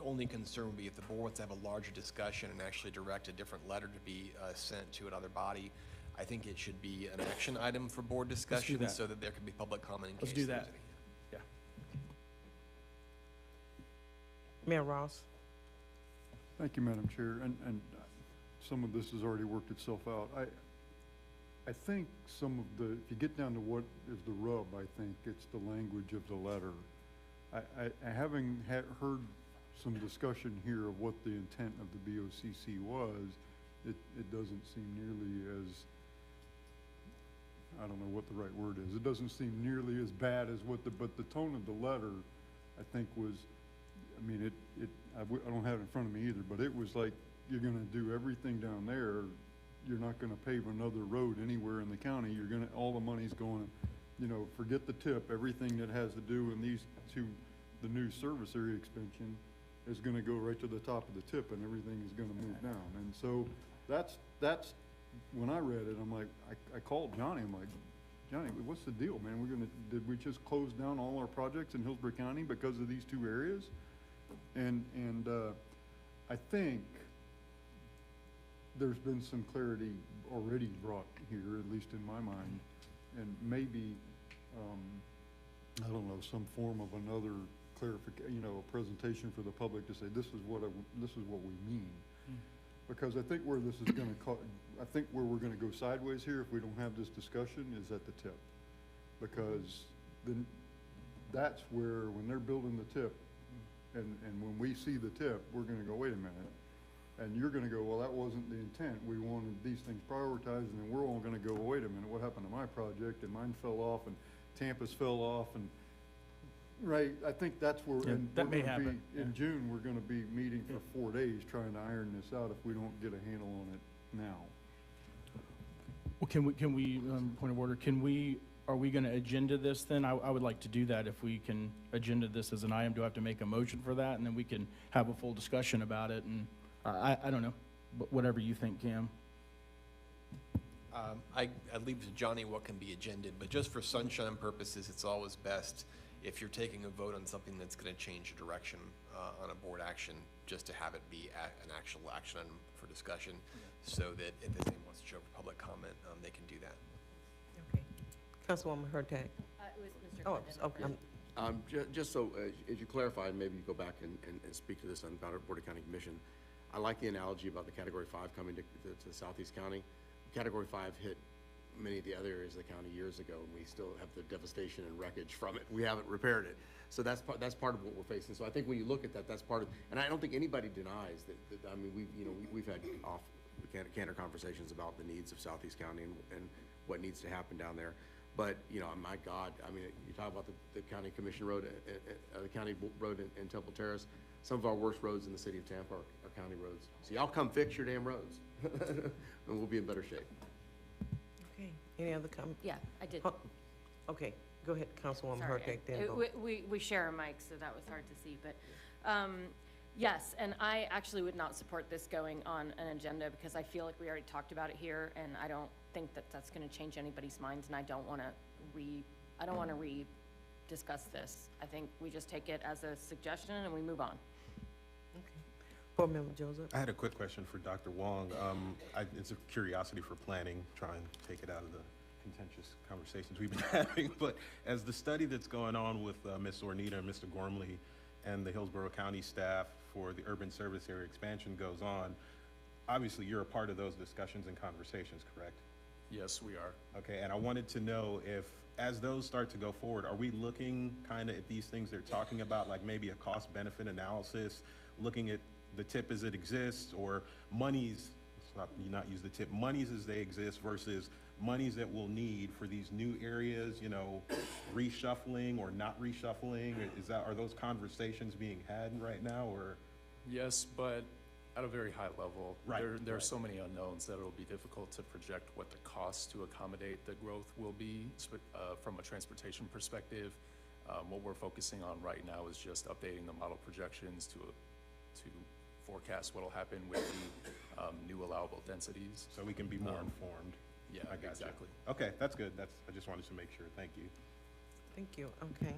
only concern would be if the board wants to have a larger discussion and actually direct a different letter to be sent to another body. I think it should be an action item for board discussion so that there can be public comment in case. Let's do that. Yeah. Mayor Ross. Thank you, Madam Chair. And some of this has already worked itself out. I think some of the, if you get down to what is the rub, I think it's the language of the letter. Having heard some discussion here of what the intent of the BOCC was, it doesn't seem nearly as, I don't know what the right word is. It doesn't seem nearly as bad as but the tone of the letter, I think was, I mean, I don't have it in front of me either, but it was like, you're gonna do everything down there. You're not gonna pave another road anywhere in the county. You're gonna, all the money's going, you know, forget the tip, everything that has to do in these two, the new service area expansion is gonna go right to the top of the tip, and everything is gonna move down. And so that's, when I read it, I'm like, I called Johnny, I'm like, Johnny, what's the deal, man? Did we just close down all our projects in Hillsborough County because of these two areas? And I think there's been some clarity already brought here, at least in my mind, and maybe, I don't know, some form of another clarification, you know, a presentation for the public to say, this is what we mean. Because I think where this is gonna I think where we're gonna go sideways here if we don't have this discussion is at the tip. Because then that's where, when they're building the tip, and when we see the tip, we're gonna go, wait a minute. And you're gonna go, well, that wasn't the intent. We wanted these things prioritized, and then we're all gonna go, well, wait a minute, what happened to my project? And mine fell off, and Tampa's fell off, and, right, I think that's where, Yeah, and that we're may gonna happen. be, in June, we're gonna be meeting for 4 days trying to iron this out if we don't get a handle on it now. Well, can we, point of order, are we going to agenda this then? I would like to do that if we can agenda this as an item. Do I have to make a motion for that? And then we can have a full discussion about it, and I don't know, but whatever you think, Cam. I'd leave to Johnny what can be agended, but just for sunshine purposes, it's always best if you're taking a vote on something that's going to change the direction on a board action, just to have it be an actual action item for discussion, so that if anyone wants to show for public comment, they can do that. Okay. Councilwoman Hurtak. It was Mr. Oh, okay. Just so, as you clarified, maybe you go back and speak to this on Board of County Commission. I like the analogy about the Category 5 coming to Southeast County. Category 5 hit many of the other areas of the county years ago, and we still have the devastation and wreckage from it. We haven't repaired it. So that's part of what we're facing. So I think when you look at that, that's part of, and I don't think anybody denies that I mean, we've had candor conversations about the needs of Southeast County and what needs to happen down there. But, my God, I mean, you talk about the county commission road, the county road in Temple Terrace. Some of our worst roads in the city of Tampa are county roads. So y'all come fix your damn roads, and we'll be in better shape. Okay. Any other comment? Yeah, I did. Okay, go ahead, Councilwoman Sorry, Hurtak. Then we share a mic, so that was hard to see, but, yes, and I actually would not support this going on an agenda because I feel like we already talked about it here, and I don't think that that's going to change anybody's minds, and I don't want to re-discuss this. I think we just take it as a suggestion and we move on. Okay. Board Member Joseph. I had a quick question for Dr. Wong. It's a curiosity for planning, try and take it out of the contentious conversations we've been having, but as the study that's going on with Ms. Ornita and Mr. Gormley and the Hillsborough County staff for the urban service area expansion goes on, obviously you're a part of those discussions and conversations, correct? Yes, we are. Okay, and I wanted to know if, as those start to go forward, are we looking kind of at these things they're talking about, like maybe a cost-benefit analysis, looking at the TIP as it exists, or monies, let's not use the TIP, monies as they exist versus monies that we'll need for these new areas, reshuffling or not reshuffling? Are those conversations being had right now, or? Yes, but at a very high level. Right. There are so many unknowns that it'll be difficult to project what the cost to accommodate the growth will be from a transportation perspective. What we're focusing on right now is just updating the model projections to forecast what will happen with the new allowable densities. So we can be more informed. Yeah, I got exactly. You. Okay, that's good. I just wanted to make sure. Thank you. Thank you. Okay.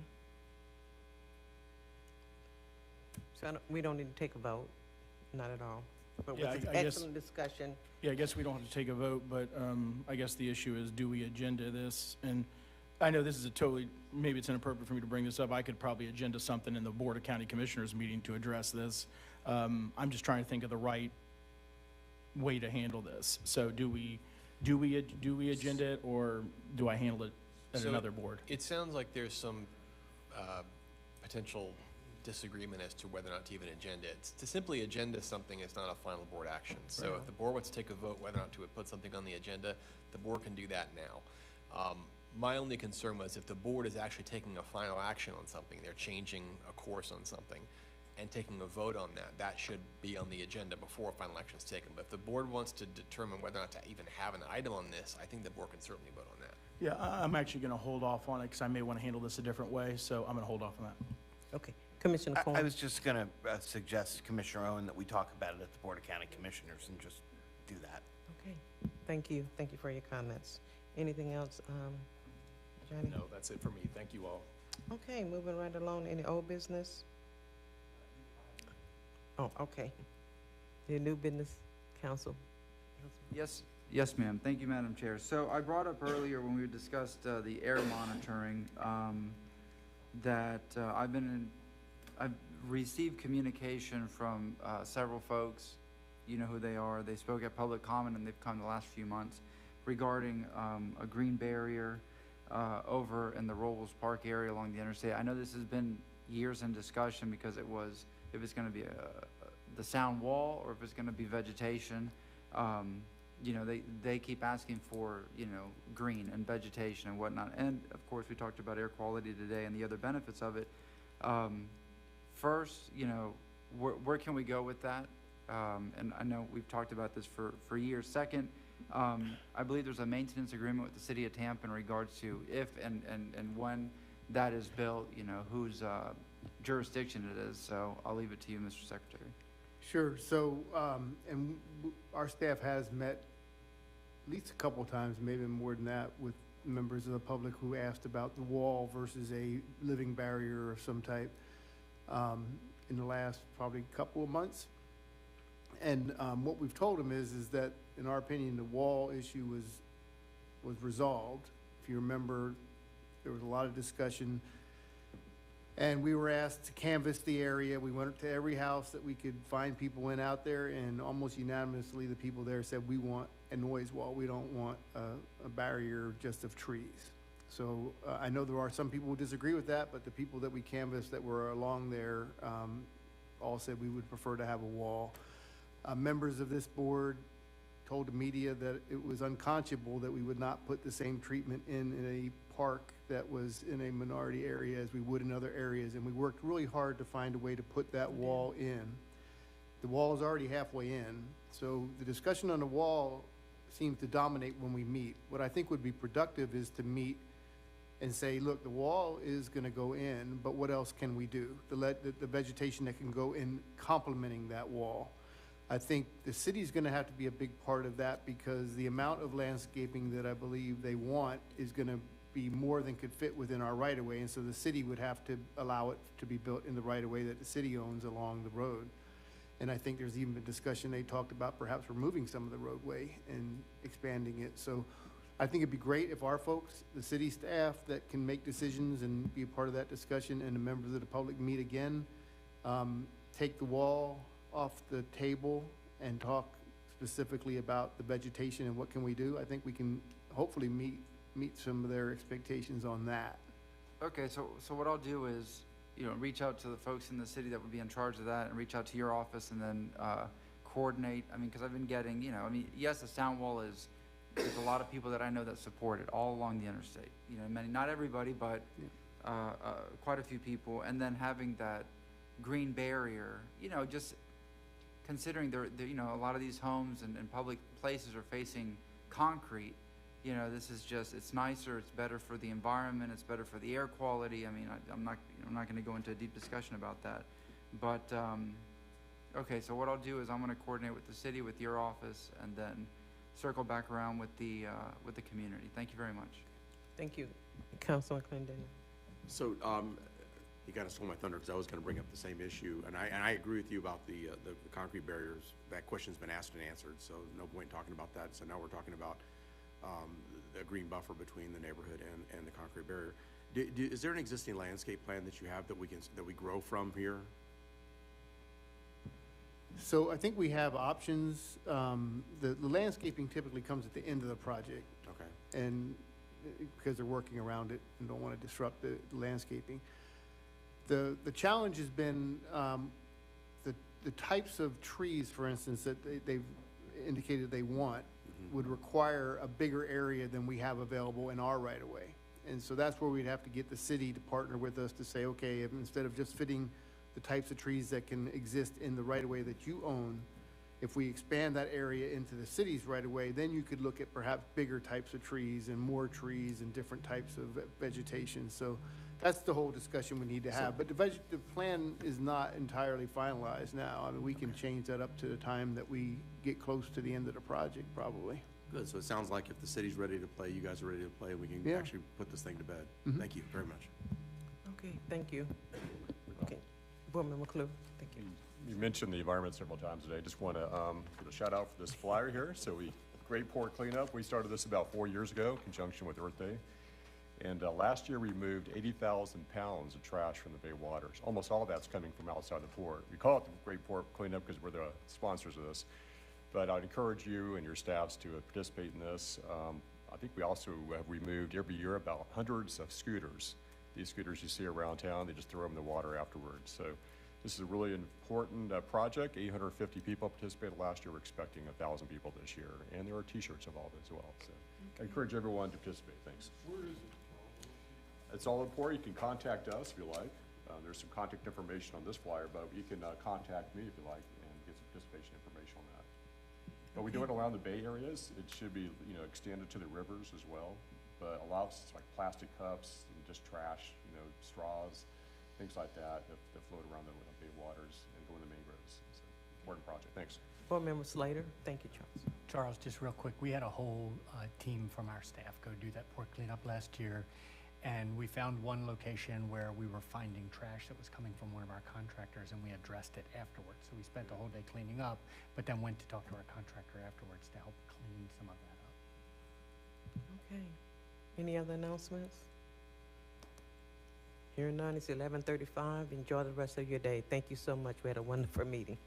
So we don't need to take a vote. Not at all. But Yeah, with I this guess- excellent discussion. Yeah, I guess we don't have to take a vote, but I guess the issue is, do we agenda this? And I know this is maybe it's inappropriate for me to bring this up. I could probably agenda something in the Board of County Commissioners meeting to address this. I'm just trying to think of the right way to handle this. So do we agenda it, or do I handle it at another board? It sounds like there's some potential disagreement as to whether or not to even agenda it. To simply agenda something is not a final board action. So if the board wants to take a vote whether or not to put something on the agenda, the board can do that now. My only concern was if the board is actually taking a final action on something, they're changing a course on something, and taking a vote on that should be on the agenda before a final action is taken. But if the board wants to determine whether or not to even have an item on this, I think the board can certainly vote on that. Yeah, I'm actually going to hold off on it because I may want to handle this a different way, so I'm going to hold off on that. Okay. Commissioner Cohen. I was just going to suggest, Commissioner Owen, that we talk about it at the Board of County Commissioners and just do that. Okay. Thank you. Thank you for your comments. Anything else, Johnny? No, that's it for me. Thank you all. Okay, moving right along. Any old business? Oh, okay. The new business, council. Yes, ma'am. Thank you, Madam Chair. So I brought up earlier when we discussed the air monitoring that I've received communication from several folks. You know who they are. They spoke at public comment, and they've come the last few months regarding a green barrier over in the Robles Park area along the interstate. I know this has been years in discussion because it was if it's going to be the sound wall or if it's going to be vegetation. They keep asking for, green and vegetation and whatnot. And of course, we talked about air quality today and the other benefits of it. First, where can we go with that? And I know we've talked about this for years. Second, I believe there's a maintenance agreement with the city of Tampa in regards to if and when that is built, you know, whose jurisdiction it is. So I'll leave it to you, Mr. Secretary. Sure. So, our staff has met at least a couple times, maybe more than that, with members of the public who asked about the wall versus a living barrier of some type in the last probably couple of months. And what we've told them is that, in our opinion, the wall issue was resolved. If you remember, there was a lot of discussion, and we were asked to canvass the area. We went to every house that we could find people in out there, and almost unanimously, the people there said, we want a noise wall. We don't want a barrier just of trees. So I know there are some people who disagree with that, but the people that we canvassed that were along there all said we would prefer to have a wall. Members of this board told the media that it was unconscionable that we would not put the same treatment in a park that was in a minority area as we would in other areas, and we worked really hard to find a way to put that wall in. The wall is already halfway in, so the discussion on the wall seems to dominate when we meet. What I think would be productive is to meet and say, look, the wall is going to go in, but what else can we do? The vegetation that can go in complementing that wall. I think the city's going to have to be a big part of that, because the amount of landscaping that I believe they want is going to be more than could fit within our right-of-way, and so the city would have to allow it to be built in the right-of-way that the city owns along the road. And I think there's even a discussion, they talked about perhaps removing some of the roadway and expanding it. So I think it'd be great if our folks, the city staff that can make decisions and be a part of that discussion, and the members of the public meet again, take the wall off the table and talk specifically about the vegetation and what can we do. I think we can hopefully meet some of their expectations on that. Okay, so what I'll do is, you know, reach out to the folks in the city that would be in charge of that, and reach out to your office, and then coordinate. I mean, because I've been getting, you know, I mean, yes, the sound wall is, there's a lot of people that I know that support it all along the interstate. You know, many, not everybody, but quite a few people. And then having that green barrier, you know, just considering there, you know, a lot of these homes and public places are facing concrete. You know, this is just, it's nicer, it's better for the environment, it's better for the air quality. I mean, I'm not going to go into a deep discussion about that. But, okay, so what I'll do is I'm going to coordinate with the city, with your office, and then circle back around with the community. Thank you very much. Thank you. Councilman Clendenin. So, you kind of stole my thunder, because I was going to bring up the same issue, and I agree with you about the concrete barriers. That question's been asked and answered, so no point talking about that. So now we're talking about the green buffer between the neighborhood and the concrete barrier. Is there an existing landscape plan that you have that we grow from here? So I think we have options. The landscaping typically comes at the end of the project. Okay. And because they're working around it and don't want to disrupt the landscaping. The challenge has been the types of trees, for instance, that they've indicated they want would require a bigger area than we have available in our right-of-way. And so that's where we'd have to get the city to partner with us to say, okay, if instead of just fitting the types of trees that can exist in the right-of-way that you own, if we expand that area into the city's right-of-way, then you could look at perhaps bigger types of trees and more trees and different types of vegetation. So that's the whole discussion we need to have. But the plan is not entirely finalized now. I mean, we can change that up to the time that we get close to the end of the project, probably. Good, so it sounds like if the city's ready to play, you guys are ready to play, we can actually put this thing to bed. Thank you very much. Okay, thank you. Okay, Board Member McClure, thank you. You mentioned the environment several times today. Just want to give a shout out for this flyer here. So Great Port Cleanup, we started this about 4 years ago in conjunction with Earth Day. And last year we moved 80,000 pounds of trash from the Bay Waters. Almost all of that's coming from outside the port. We call it the Great Port Cleanup because we're the sponsors of this. But I'd encourage you and your staffs to participate in this. I think we also have removed every year about hundreds of scooters. These scooters you see around town, they just throw them in the water afterwards. So this is a really important project. 850 people participated last year. We're expecting 1,000 people this year. And there are t-shirts involved as well. So I encourage everyone to participate. Thanks. Where is it? It's all in port. You can contact us if you like. There's some contact information on this flyer, but you can contact me if you like and get some participation information on that. But we do it around the bay areas. It should be, you know, extended to the rivers as well. But a lot of like plastic cups and just trash, you know, straws, things like that that float around the bay waters and go in the mangroves. So, important project. Thanks. Board Member Slater. Thank you, Charles. Charles, just real quick, we had a whole team from our staff go do that port cleanup last year, and we found one location where we were finding trash that was coming from one of our contractors, and we addressed it afterwards. So we spent the whole day cleaning up, but then went to talk to our contractor afterwards to help clean some of that up. Okay. Any other announcements? Hearing none, it's 11:35. Enjoy the rest of your day. Thank you so much. We had a wonderful meeting.